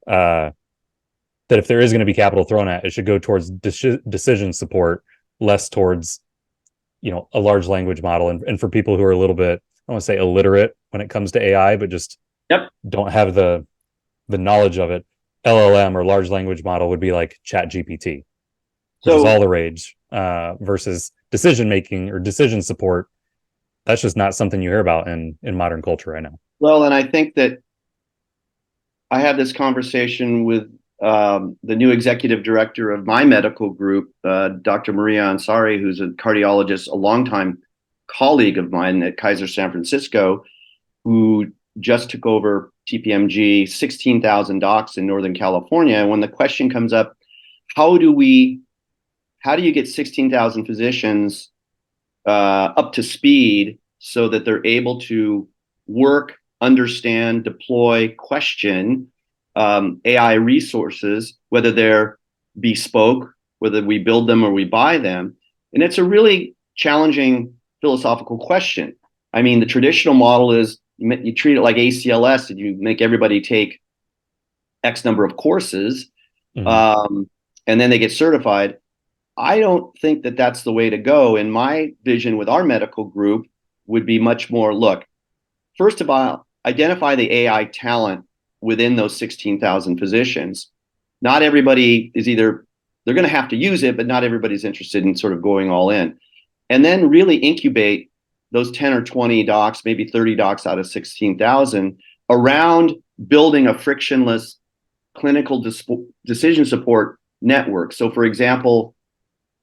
That if there is going to be capital thrown at, it should go towards decision support, less towards, a large language model. And for people who are a little bit, I don't want to say illiterate when it comes to AI, but just don't have the knowledge of it, LLM or large language model would be like Chat GPT, which is all the rage, versus decision making or decision support. That's just not something you hear about in modern culture right now. Well, and I think that I had this conversation with the new executive director of my medical group, Dr. Maria Ansari, who's a cardiologist, a longtime colleague of mine at Kaiser San Francisco, who just took over TPMG, 16,000 docs in Northern California. And when the question comes up, how do you get 16,000 physicians up to speed so that they're able to work, understand, deploy, question AI resources, whether they're bespoke, whether we build them or we buy them? And it's a really challenging philosophical question. I mean, the traditional model is you treat it like ACLS, and you make everybody take X number of courses, and then they get certified. I don't think that that's the way to go. And my vision with our medical group would be much more, look, first of all, identify the AI talent within those 16,000 physicians. Not everybody is they're going to have to use it, but not everybody's interested in sort of going all in. And then really incubate those 10 or 20 docs, maybe 30 docs out of 16,000 around building a frictionless clinical decision support network. So for example,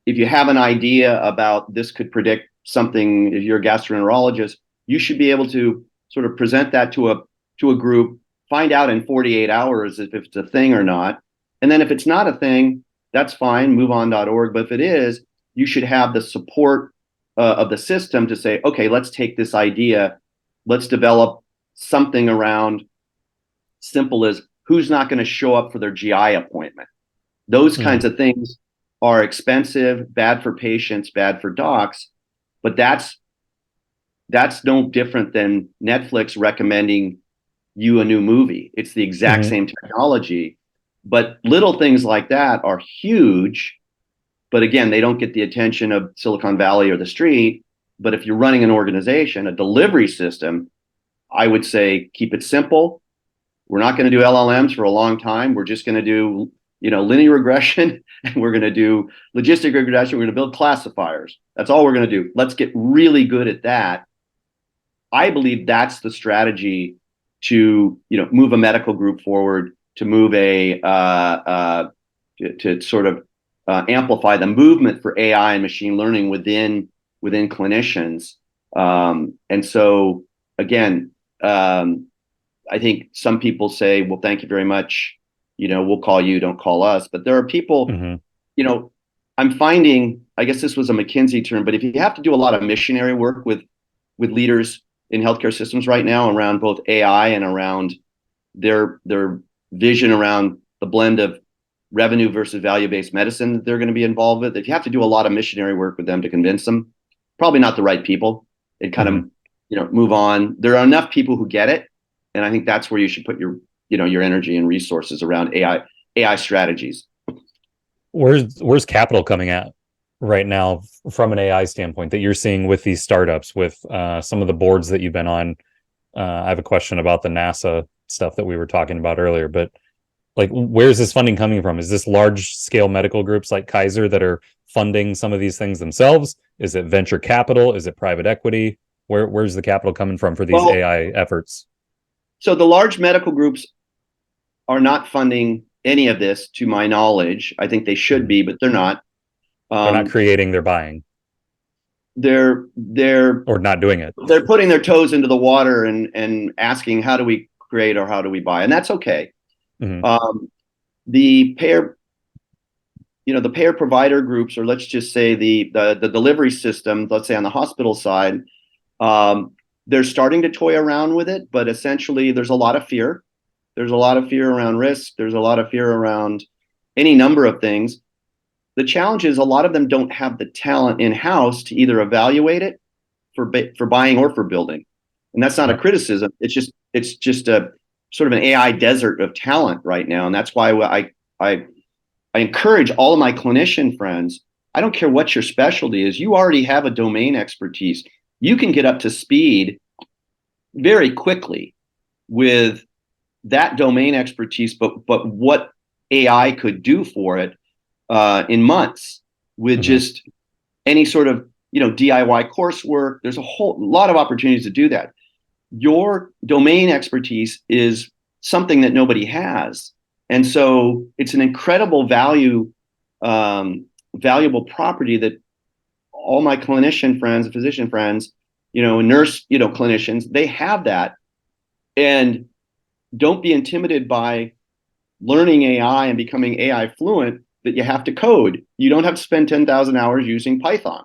if you have an idea about this could predict something, if you're a gastroenterologist, you should be able to sort of present that to a group, find out in 48 hours if it's a thing or not. And then if it's not a thing, that's fine, moveon.org. But if it is, you should have the support of the system to say, okay, let's take this idea, let's develop something around simple as who's not going to show up for their GI appointment. Those kinds of things are expensive, bad for patients, bad for docs, but that's no different than Netflix recommending you a new movie. It's the exact same technology, but little things like that are huge. But again, they don't get the attention of Silicon Valley or the street. But if you're running an organization, a delivery system, I would say keep it simple. We're not going to do LLMs for a long time. We're just going to do linear regression, and we're going to do logistic regression. We're going to build classifiers. That's all we're going to do. Let's get really good at that. I believe that's the strategy to, move a medical group forward, to move to sort of amplify the movement for AI and machine learning within clinicians. And so again, I think some people say, well, thank you very much. We'll call you, don't call us. But there are people, I'm finding, I guess this was a McKinsey term, but if you have to do a lot of missionary work with leaders in healthcare systems right now around both AI and around their vision around the blend of revenue versus value-based medicine that they're going to be involved with, if you have to do a lot of missionary work with them to convince them, probably not the right people, and kind of, move on. There are enough people who get it. And I think that's where you should put your energy and resources around AI strategies. Where's capital coming at right now from an AI standpoint that you're seeing with these startups, with some of the boards that you've been on? I have a question about the NASA stuff that we were talking about earlier, but like, where's this funding coming from? Is this large scale medical groups like Kaiser that are funding some of these things themselves? Is it venture capital? Is it private equity? Where's the capital coming from for these AI efforts? So the large medical groups are not funding any of this, to my knowledge. I think they should be, but they're not. They're not creating, they're buying. They're or not doing it. They're putting their toes into the water and asking, how do we create or how do we buy? And that's okay. The payer, the payer provider groups, or let's just say the delivery system, let's say on the hospital side, they're starting to toy around with it, but essentially there's a lot of fear. There's a lot of fear around risk. There's a lot of fear around any number of things. The challenge is a lot of them don't have the talent in-house to either evaluate it for buying or for building. And that's not a criticism. It's just a sort of an AI desert of talent right now. And that's why I encourage all of my clinician friends, I don't care what your specialty is, you already have a domain expertise. You can get up to speed very quickly with that domain expertise, but what AI could do for it in months with just any sort of DIY coursework. There's a whole lot of opportunities to do that. Your domain expertise is something that nobody has, and so it's an incredible valuable property that all my clinician friends, physician friends, nurse, clinicians, they have that. And don't be intimidated by learning AI and becoming AI fluent that you have to code. You don't have to spend 10,000 hours using Python.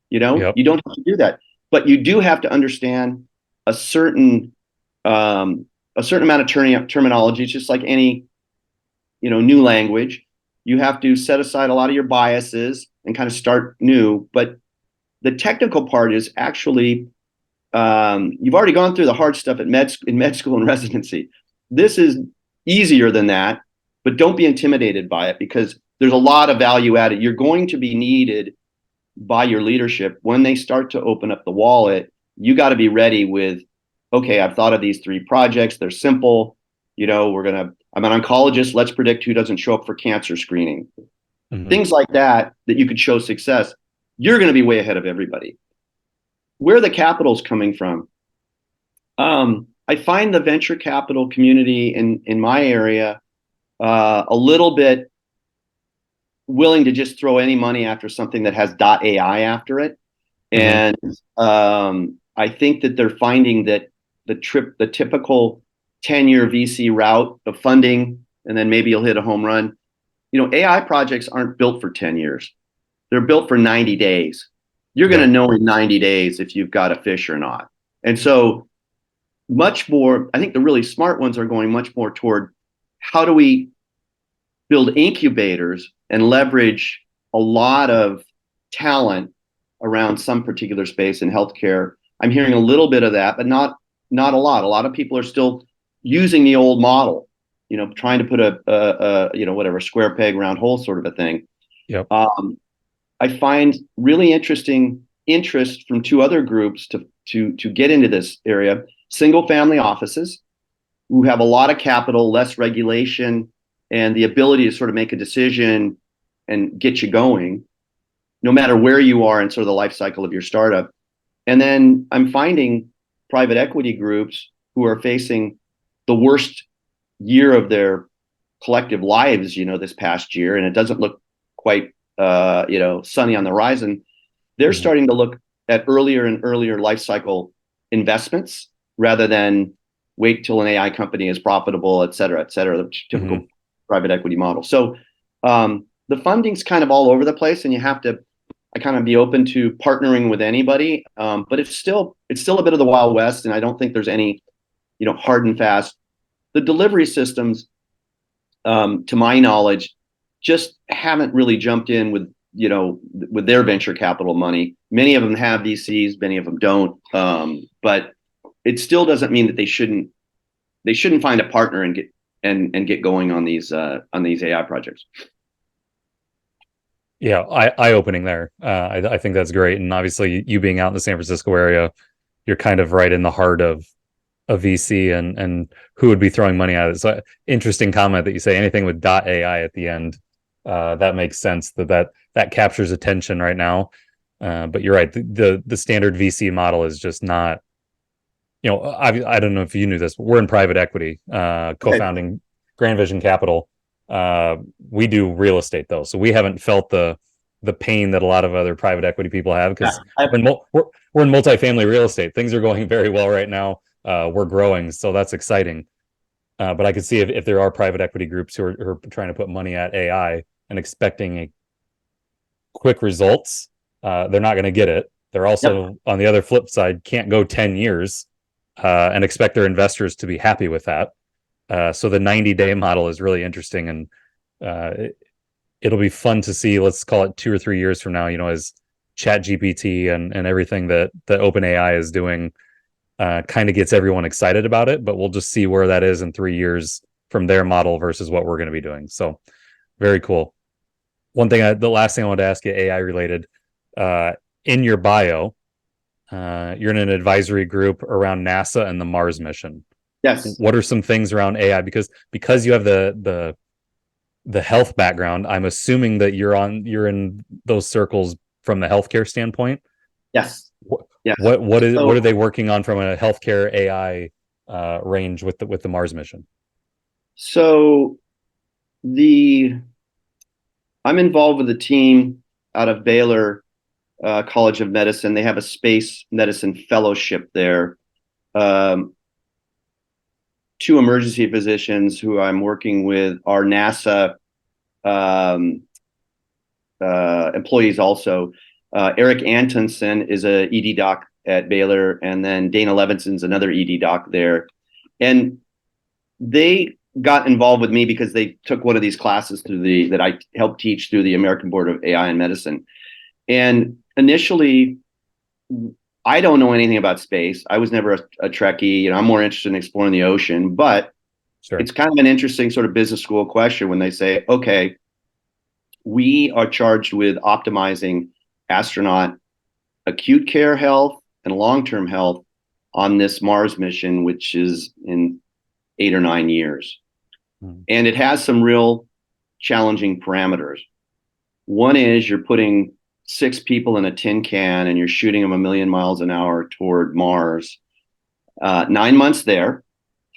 You don't have to do that, but you do have to understand a certain amount of terminology. It's just like any, new language. You have to set aside a lot of your biases and kind of start new. But the technical part is actually, you've already gone through the hard stuff in med school and residency. This is easier than that, but don't be intimidated by it, because there's a lot of value added. You're going to be needed by your leadership when they start to open up the wallet. You got to be ready with, okay, I've thought of these 3 projects. They're simple. I'm an oncologist. Let's predict who doesn't show up for cancer screening. Things like that you could show success. You're going to be way ahead of everybody. Where the capital's coming from, I find the venture capital community in my area a little bit willing to just throw any money after something that has .ai after it. And I think that they're finding that the typical 10-year VC route of funding, and then maybe you'll hit a home run. AI projects aren't built for 10 years. They're built for 90 days. You're going to know in 90 days if you've got a fish or not. And so much more, I think the really smart ones are going much more toward, how do we build incubators and leverage a lot of talent around some particular space in healthcare. I'm hearing a little bit of that, but not a lot. A lot of people are still using the old model, trying to put a square peg round hole sort of a thing. I find really interesting interest from 2 other groups to get into this area. Single family offices who have a lot of capital, less regulation, and the ability to sort of make a decision and get you going, no matter where you are in sort of the life cycle of your startup. And then I'm finding private equity groups who are facing the worst year of their collective lives, this past year, and it doesn't look quite, sunny on the horizon. They're starting to look at earlier and earlier life cycle investments rather than wait till an AI company is profitable, et cetera, the typical private equity model. So the funding's kind of all over the place, and you have to kind of be open to partnering with anybody. But it's still a bit of the Wild West, and I don't think there's any, hard and fast. The delivery systems, to my knowledge, just haven't really jumped in with their venture capital money. Many of them have VCs, many of them don't. But it still doesn't mean that they shouldn't find a partner and get going on these AI projects. Yeah, eye-opening there. I think that's great. And obviously, you being out in the San Francisco area, you're kind of right in the heart of a VC and who would be throwing money at it. So interesting comment that you say anything with .ai at the end. That makes sense that captures attention right now. But you're right. The standard VC model is just not, I don't know if you knew this, but we're in private equity, co-founding Grand Vision Capital. We do real estate though, so we haven't felt the pain that a lot of other private equity people have, because we're in multifamily real estate. Things are going very well right now. We're growing, so that's exciting. But I could see if there are private equity groups who are trying to put money at AI and expecting quick results, they're not going to get it. They're also, on the other flip side, can't go 10 years and expect their investors to be happy with that. So the 90-day model is really interesting, and it'll be fun to see, let's call it 2 or 3 years from now, as ChatGPT and everything that OpenAI is doing kind of gets everyone excited about it, but we'll just see where that is in 3 years from their model versus what we're going to be doing. So very cool. The last thing I wanted to ask you, AI related, in your bio, you're in an advisory group around NASA and the Mars mission. Yes. What are some things around AI? Because you have the health background, I'm assuming that you're in those circles from the healthcare standpoint. Yes. Yes. What are they working on from a healthcare AI range with the Mars mission? So I'm involved with a team out of Baylor College of Medicine. They have a space medicine fellowship there. 2 emergency physicians who I'm working with are NASA employees also. Eric Antonsen is a ED doc at Baylor, and then Dana Levinson's another ED doc there. And they got involved with me because they took one of these classes that I helped teach through the American Board of AI and Medicine. And initially, I don't know anything about space. I was never a Trekkie. I'm more interested in exploring the ocean, but It's kind of an interesting sort of business school question when they say, okay, we are charged with optimizing astronaut acute care health and long-term health on this Mars mission, which is in 8 or 9 years. And it has some real challenging parameters. One is you're putting 6 people in a tin can and you're shooting them 1,000,000 miles an hour toward Mars. 9 months there,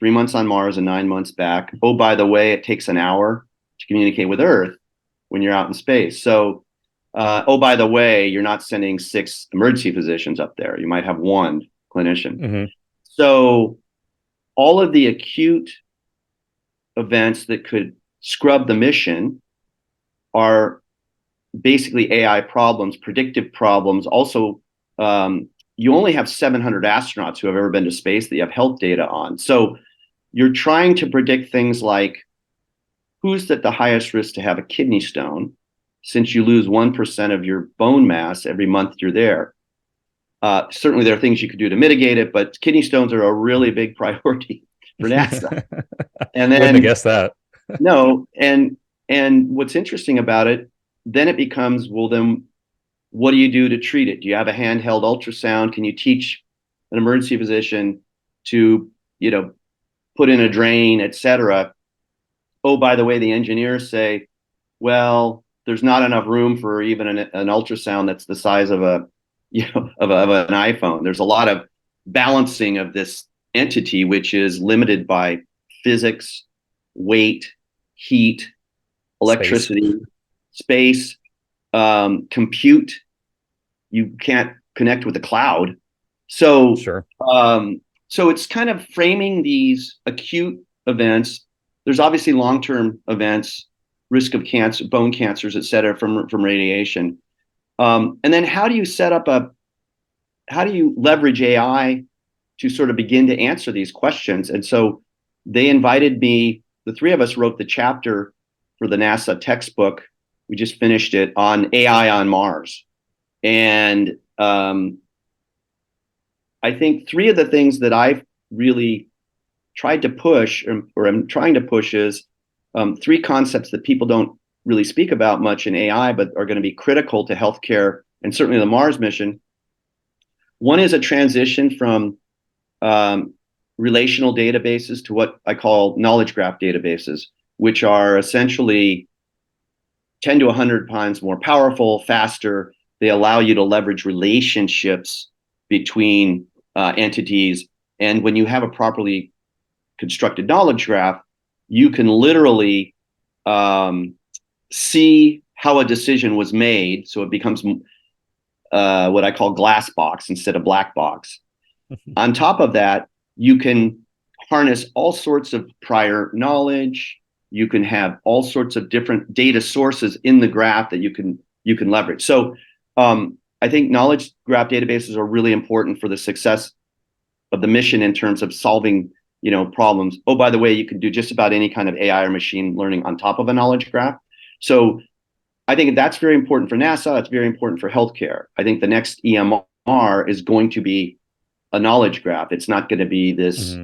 3 months on Mars and 9 months back. Oh, by the way, it takes an hour to communicate with Earth when you're out in space. So, oh, by the way, you're not sending 6 emergency physicians up there. You might have 1 clinician. So all of the acute events that could scrub the mission are basically AI problems, predictive problems. Also, you only have 700 astronauts who have ever been to space that you have health data on. So you're trying to predict things like who's at the highest risk to have a kidney stone, since you lose 1% of your bone mass every month you're there. Certainly there are things you could do to mitigate it, but kidney stones are a really big priority for NASA. And then, wouldn't have guessed that. No, and what's interesting about it, then it becomes, well, then what do you do to treat it? Do you have a handheld ultrasound? Can you teach an emergency physician to, put in a drain, et cetera? oh, by the way, the engineers say, well, there's not enough room for even an ultrasound that's the size of a, of an iPhone. There's a lot of balancing of this entity, which is limited by physics, weight, heat, Space. electricity, space, compute. You can't connect with the cloud. So, Sure. so it's kind of framing these acute events. There's obviously long-term events, risk of cancer, bone cancers, et cetera, from radiation. And then how do you how do you leverage AI to sort of begin to answer these questions? And so they invited me, the three of us wrote the chapter for the NASA textbook. We just finished it on AI on Mars. And I think three of the things that I've really tried to push, or I'm trying to push, is three concepts that people don't really speak about much in AI, but are going to be critical to healthcare and certainly the Mars mission. One is a transition from relational databases to what I call knowledge graph databases, which are essentially 10 to 100 times more powerful, faster. They allow you to leverage relationships between entities. And when you have a properly constructed knowledge graph, you can literally see how a decision was made. So it becomes what I call glass box instead of black box. On top of that, you can harness all sorts of prior knowledge. You can have all sorts of different data sources in the graph that you can leverage. So I think knowledge graph databases are really important for the success of the mission in terms of solving, problems. Oh, by the way, you can do just about any kind of AI or machine learning on top of a knowledge graph. So I think that's very important for NASA. It's very important for healthcare. I think the next EMR is going to be a knowledge graph. It's not going to be this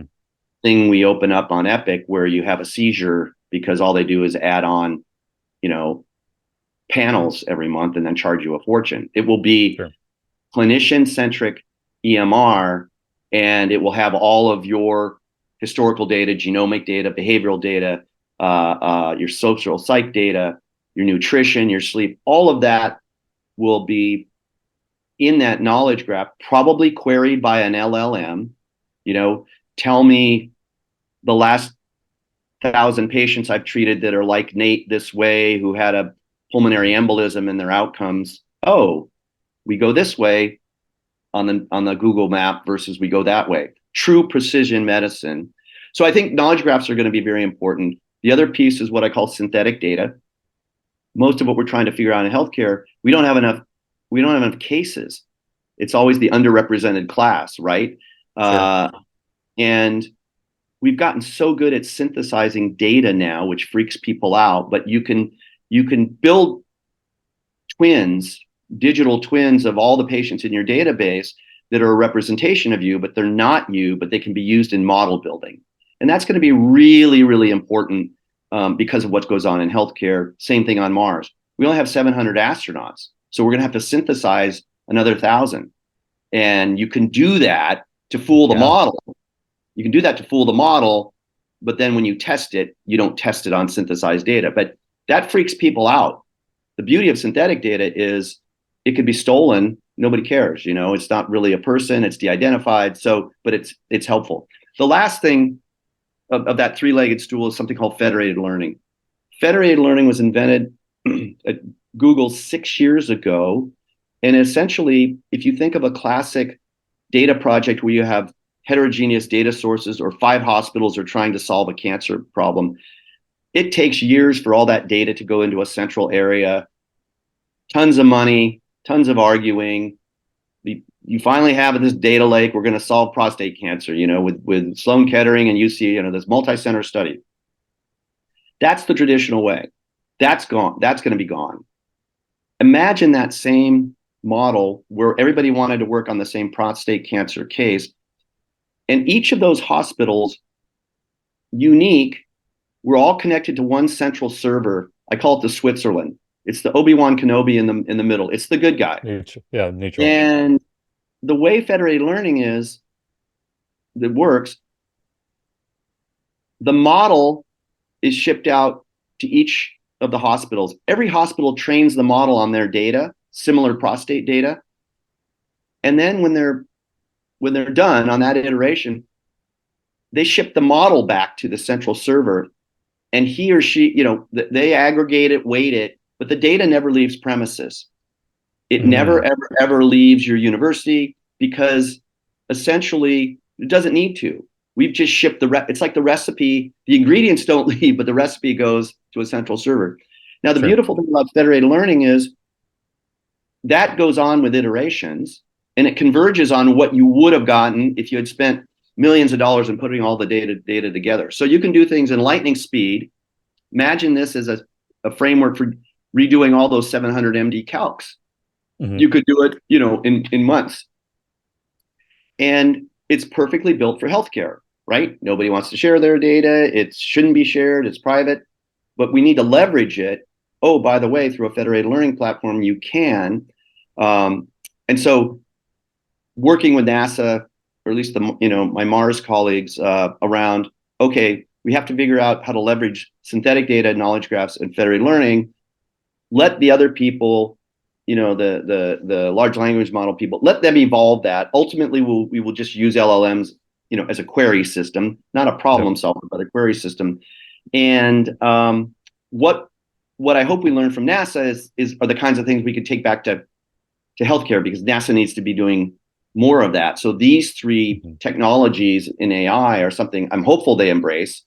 thing we open up on Epic where you have a seizure because all they do is add on, panels every month and then charge you a fortune. It will be clinician-centric EMR, and it will have all of your historical data, genomic data, behavioral data, your social psych data, your nutrition, your sleep. All of that will be in that knowledge graph, probably queried by an LLM. Tell me the last 1,000 patients I've treated that are like Nate this way, who had a pulmonary embolism and their outcomes. Oh, we go this way on the Google map versus we go that way. True precision medicine. So I think knowledge graphs are going to be very important. The other piece is what I call synthetic data. Most of what we're trying to figure out in healthcare, we don't have enough cases. It's always the underrepresented class, right? Sure. And we've gotten so good at synthesizing data now, which freaks people out, but you can build digital twins of all the patients in your database that are a representation of you, but they're not you, but they can be used in model building. And that's going to be really, really important because of what goes on in healthcare. Same thing on Mars. We only have 700 astronauts. So we're going to have to synthesize another 1,000. And you can do that to fool the model. You can do that to fool the model, but then when you test it, you don't test it on synthesized data. But that freaks people out. The beauty of synthetic data is it could be stolen. Nobody cares. It's not really a person. It's de-identified. So, but it's helpful. The last thing of that three-legged stool is something called federated learning. Federated learning was invented at Google 6 years ago. And essentially, if you think of a classic data project where you have heterogeneous data sources, or 5 hospitals are trying to solve a cancer problem, it takes years for all that data to go into a central area, tons of money, tons of arguing. You finally have this data lake. We're going to solve prostate cancer, with Sloan Kettering and UC, this multi-center study. That's the traditional way. That's gone. That's going to be gone. Imagine that same model where everybody wanted to work on the same prostate cancer case. And each of those hospitals, unique, we're all connected to one central server. I call it the Switzerland. It's the Obi-Wan Kenobi in the middle. It's the good guy. Neutral. And the way federated learning that works, the model is shipped out to each of the hospitals. Every hospital trains the model on their data, similar prostate data. And then when they're done on that iteration, they ship the model back to the central server, and he or she, they aggregate it, weight it, but the data never leaves premises. It never, ever, ever leaves your university, because essentially it doesn't need to. We've just shipped it's like the recipe, the ingredients don't leave, but the recipe goes to a central server. Now, the beautiful thing about federated learning is that goes on with iterations, and it converges on what you would have gotten if you had spent millions of dollars in putting all the data together. So you can do things in lightning speed. Imagine this as a framework for redoing all those 700 MD calcs. You could do it, in months. And it's perfectly built for healthcare, right? Nobody wants to share their data. It shouldn't be shared. It's private, but we need to leverage it. Oh, by the way, through a federated learning platform, you can. And so working with NASA, or at least my Mars colleagues around, okay, we have to figure out how to leverage synthetic data, knowledge graphs, and federated learning. Let the other people, the large language model people, let them evolve that. Ultimately, we will just use LLMs, as a query system, not a problem solver, but a query system. And what I hope we learn from NASA are the kinds of things we could take back to healthcare, because NASA needs to be doing more of that. So these three technologies in AI are something I'm hopeful they embrace.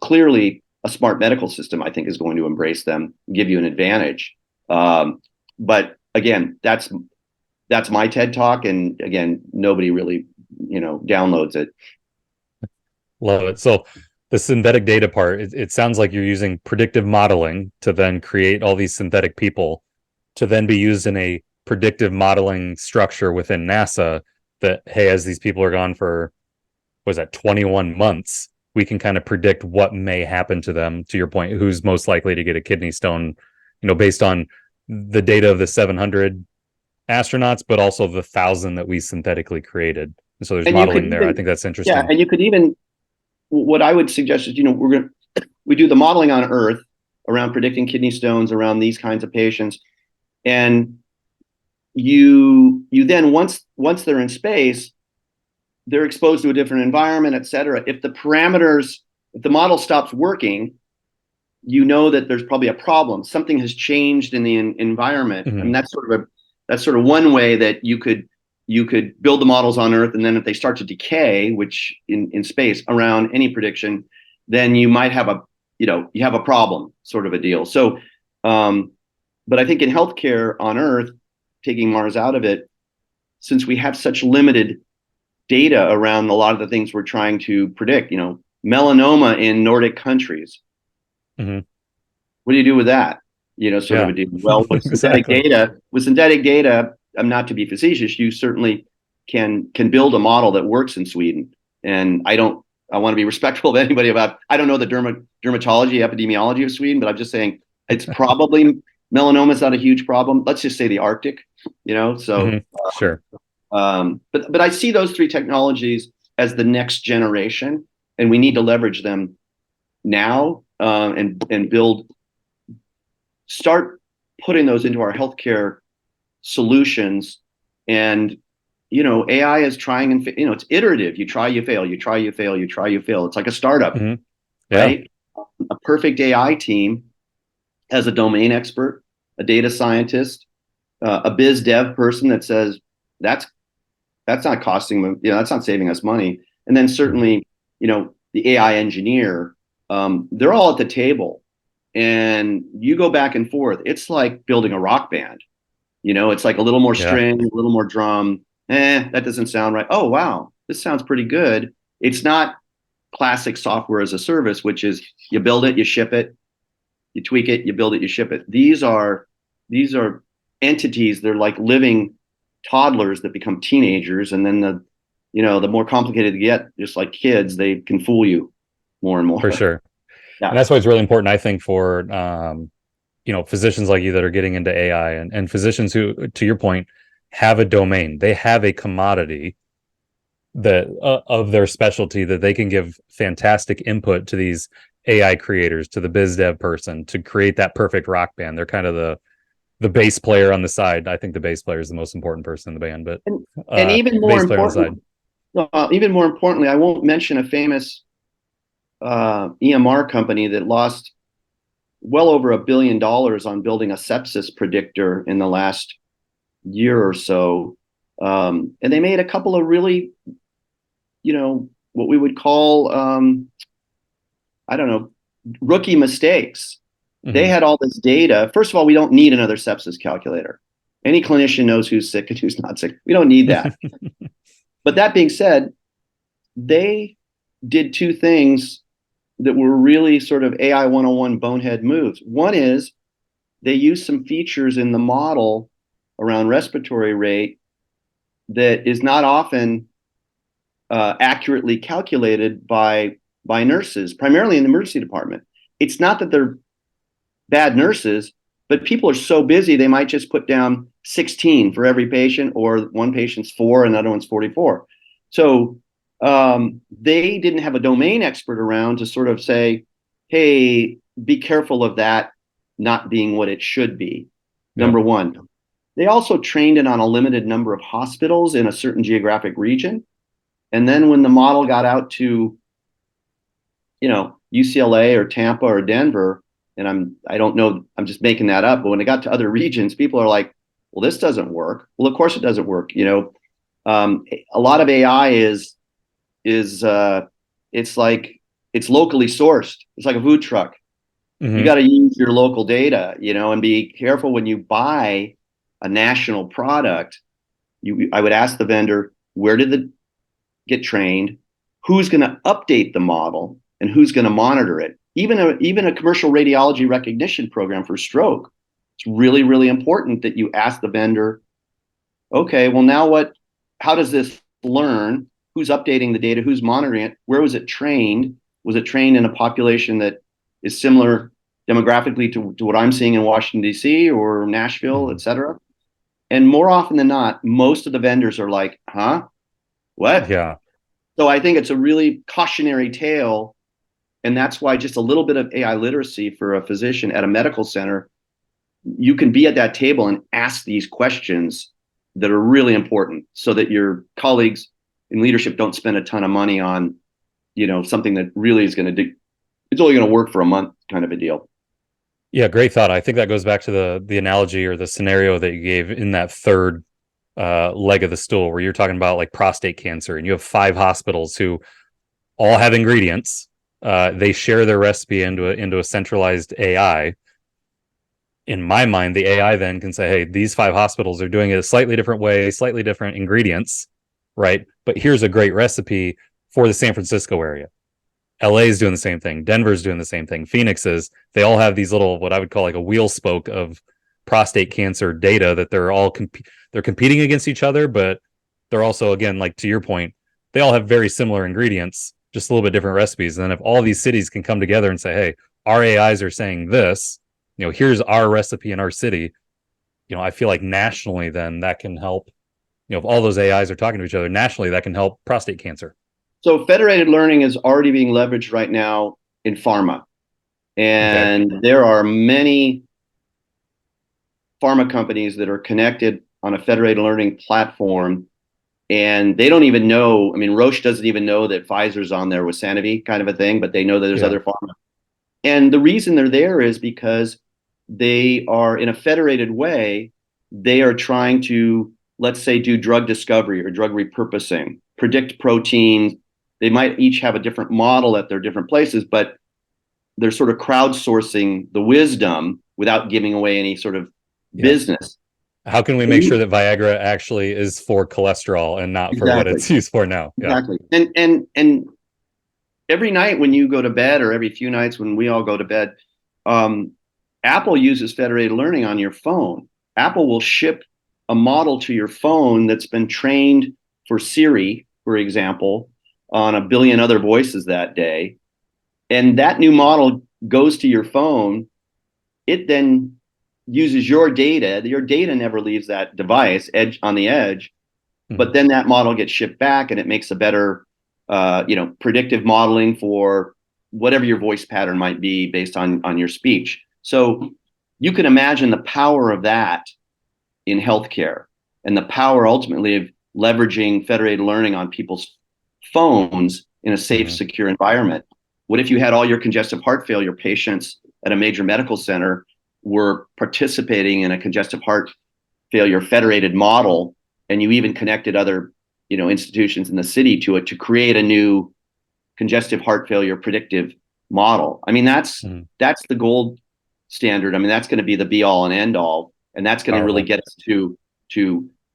Clearly, a smart medical system, I think, is going to embrace them, give you an advantage. But again, that's my TED talk, and again, nobody really, downloads it. Love it. So the synthetic data part, it sounds like you're using predictive modeling to then create all these synthetic people to then be used in a predictive modeling structure within NASA that, hey, as these people are gone for, 21 months, we can kind of predict what may happen to them, to your point, who's most likely to get a kidney stone, based on the data of the 700 astronauts, but also the 1,000 that we synthetically created. And so there's modeling there. I think that's interesting. Yeah, and you could even, what I would suggest is, we do the modeling on Earth around predicting kidney stones, around these kinds of patients, and you then once they're in space, they're exposed to a different environment, et cetera. If the model stops working, that there's probably a problem. Something has changed in the environment, and that's sort of one way that you could build the models on Earth, and then if they start to decay, which in space around any prediction, then you might have you have a problem, sort of a deal. So, but I think in healthcare on Earth, taking Mars out of it, since we have such limited data around a lot of the things we're trying to predict, melanoma in Nordic countries. What do you do with that? Sort of a deal. Well, with synthetic data, I'm not to be facetious, you certainly can build a model that works in Sweden. And I want to be respectful of anybody I don't know the dermatology, epidemiology of Sweden, but I'm just saying it's probably, melanoma is not a huge problem. Let's just say the Arctic, Sure. But I see those three technologies as the next generation, and we need to leverage them now, and start putting those into our healthcare solutions. And AI is trying, and it's iterative. You try, you fail, you try, you fail, you try, you fail. It's like a startup, right? A perfect AI team has a domain expert, a data scientist, a biz dev person that says that's not costing them, that's not saving us money. And then certainly, the AI engineer, they're all at the table, and you go back and forth. It's like building a rock band. It's like a little more string, a little more drum. That doesn't sound right. Oh, wow, this sounds pretty good. It's not classic software as a service, which is you build it, you ship it, you tweak it, you build it, you ship it. These are entities. They're like living toddlers that become teenagers, and then the more complicated they get, just like kids, they can fool you more and more. For sure. Yeah. And that's why it's really important, I think, for physicians like you that are getting into AI, and physicians who, to your point, have a domain. They have a commodity that of their specialty that they can give fantastic input to these AI creators to the biz dev person to create that perfect rock band. They're kind of the bass player on the side. I think the bass player is the most important person in the band, but and even more bass player on the side. even more importantly, I won't mention a famous EMR company that lost well over $1 billion on building a sepsis predictor in the last year or so. And they made a couple of really, what we would call, I don't know, rookie mistakes. Mm-hmm. They had all this data. First of all, we don't need another sepsis calculator. Any clinician knows who's sick and who's not sick. We don't need that. But that being said, they did two things that were really sort of AI 101 bonehead moves. One is they used some features in the model around respiratory rate that is not often accurately calculated by nurses, primarily in the emergency department. It's not that they're bad nurses, but people are so busy they might just put down 16 for every patient, or one patient's 4 and another one's 44. So they didn't have a domain expert around to sort of say, hey, be careful of that not being what it should be. Number one. They also trained it on a limited number of hospitals in a certain geographic region. And then when the model got out to, UCLA or Tampa or Denver, and I don't know, I'm just making that up, but when it got to other regions, people are like, well, this doesn't work. Well, of course it doesn't work. A lot of AI is it's like it's locally sourced. It's like a food truck. Mm-hmm. You got to use your local data, and be careful when you buy a national product. I would ask the vendor, where did it get trained? Who's going to update the model, and who's going to monitor it? Even a commercial radiology recognition program for stroke. It's really, really important that you ask the vendor, okay, well, now what? How does this learn? Who's updating the data? Who's monitoring it? Where was it trained? Was it trained in a population that is similar demographically to what I'm seeing in Washington, D.C. or Nashville, et cetera? And more often than not, most of the vendors are like, huh? What? Yeah. So I think it's a really cautionary tale. And that's why just a little bit of AI literacy for a physician at a medical center, you can be at that table and ask these questions that are really important so that your colleagues in leadership don't spend a ton of money on, something that really is going to it's only going to work for a month kind of a deal. Yeah, great thought. I think that goes back to the analogy or the scenario that you gave in that third leg of the stool, where you're talking about like prostate cancer, and you have 5 hospitals who all have ingredients. They share their recipe into a centralized AI. In my mind, the AI then can say, hey, these 5 hospitals are doing it a slightly different way, slightly different ingredients, right? But here's a great recipe for the San Francisco area. LA is doing the same thing. Denver's doing the same thing. Phoenix is. They all have these little, what I would call like a wheel spoke of prostate cancer data that they're all they're competing against each other, but they're also, again, like to your point, they all have very similar ingredients, just a little bit different recipes. And then if all these cities can come together and say, hey, our AIs are saying this, here's our recipe in our city, I feel like nationally then that can help, if all those AIs are talking to each other nationally, that can help prostate cancer. So federated learning is already being leveraged right now in pharma. And there are many pharma companies that are connected on a federated learning platform, and they don't even know. I mean, Roche doesn't even know that Pfizer's on there with Sanofi kind of a thing, but they know that there's other pharma. And the reason they're there is because they are, in a federated way, they are trying to, let's say, do drug discovery or drug repurposing, predict proteins. They might each have a different model at their different places, but they're sort of crowdsourcing the wisdom without giving away any sort of business. How can we make sure that Viagra actually is for cholesterol and not for what it's used for now? Exactly. And every night when you go to bed, or every few nights when we all go to bed, Apple uses federated learning on your phone. Apple will ship a model to your phone that's been trained for Siri, for example, on 1 billion other voices that day. And that new model goes to your phone. It then uses your data. Your data never leaves that device on the edge, but then that model gets shipped back, and it makes a better, predictive modeling for, whatever your voice pattern might be based on your speech. So you can imagine the power of that in healthcare, and the power ultimately of leveraging federated learning on people's phones in a safe, secure environment. What if you had all your congestive heart failure patients at a major medical center were participating in a congestive heart failure federated model, and you even connected other, institutions in the city to it to create a new congestive heart failure predictive model? I mean, that's the gold standard. I mean, that's going to be the be all and end all, and that's going to really get us to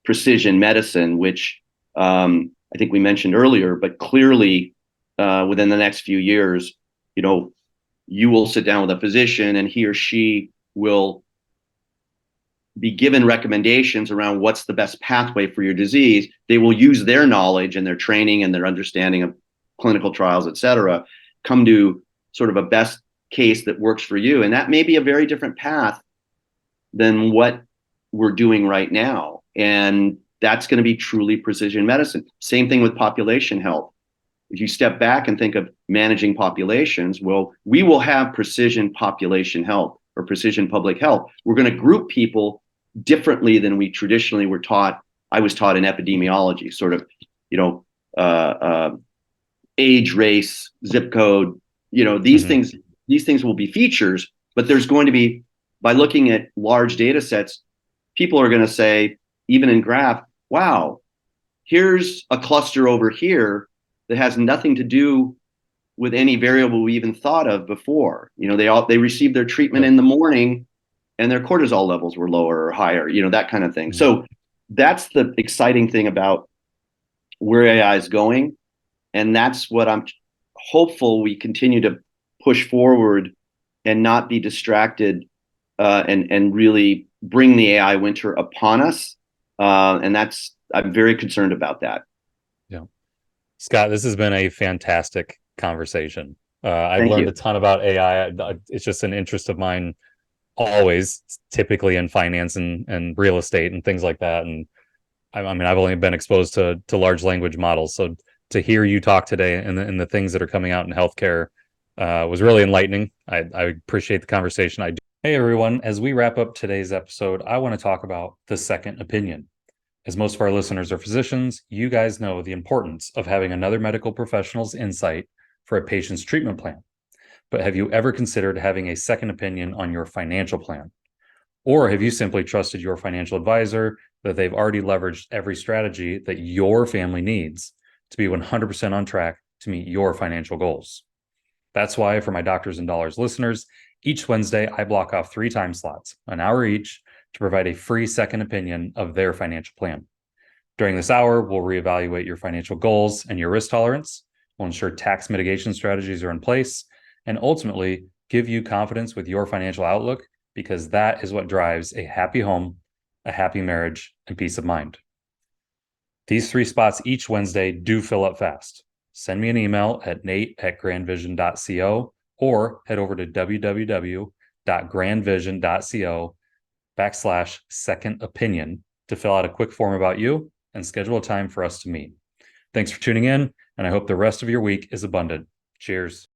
precision medicine, which I think we mentioned earlier, but clearly within the next few years, you will sit down with a physician and he or she will be given recommendations around what's the best pathway for your disease. They will use their knowledge and their training and their understanding of clinical trials, et cetera, come to sort of a best case that works for you. And that may be a very different path than what we're doing right now. And that's going to be truly precision medicine. Same thing with population health. If you step back and think of managing populations, well, we will have precision population health or precision public health. We're going to group people differently than we traditionally were taught. I was taught in epidemiology, sort of, age, race, zip code, these things will be features, but there's going to be, by looking at large data sets, people are going to say, even in graph, wow, here's a cluster over here that has nothing to do with any variable we even thought of before. They received their treatment in the morning and their cortisol levels were lower or higher, that kind of thing. So that's the exciting thing about where AI is going. And that's what I'm hopeful we continue to push forward and not be distracted and really bring the AI winter upon us. And I'm very concerned about that. Yeah. Scott, this has been a fantastic conversation. I've learned a ton about AI. It's just an interest of mine always, typically in finance and real estate and things like that. And I mean, I've only been exposed to large language models. So to hear you talk today and the things that are coming out in healthcare was really enlightening. I appreciate the conversation. I do. Hey, everyone. As we wrap up today's episode, I want to talk about the second opinion. As most of our listeners are physicians, you guys know the importance of having another medical professional's insight for a patient's treatment plan. But have you ever considered having a second opinion on your financial plan? Or have you simply trusted your financial advisor that they've already leveraged every strategy that your family needs to be 100% on track to meet your financial goals? That's why, for my Doctors and Dollars listeners, each Wednesday I block off 3 time slots, an hour each, to provide a free second opinion of their financial plan. During this hour, we'll reevaluate your financial goals and your risk tolerance. We'll ensure tax mitigation strategies are in place, and ultimately give you confidence with your financial outlook, because that is what drives a happy home, a happy marriage, and peace of mind. These 3 spots each Wednesday do fill up fast. Send me an email at nate@grandvision.co or head over to www.grandvision.co/second opinion to fill out a quick form about you and schedule a time for us to meet. Thanks for tuning in, and I hope the rest of your week is abundant. Cheers.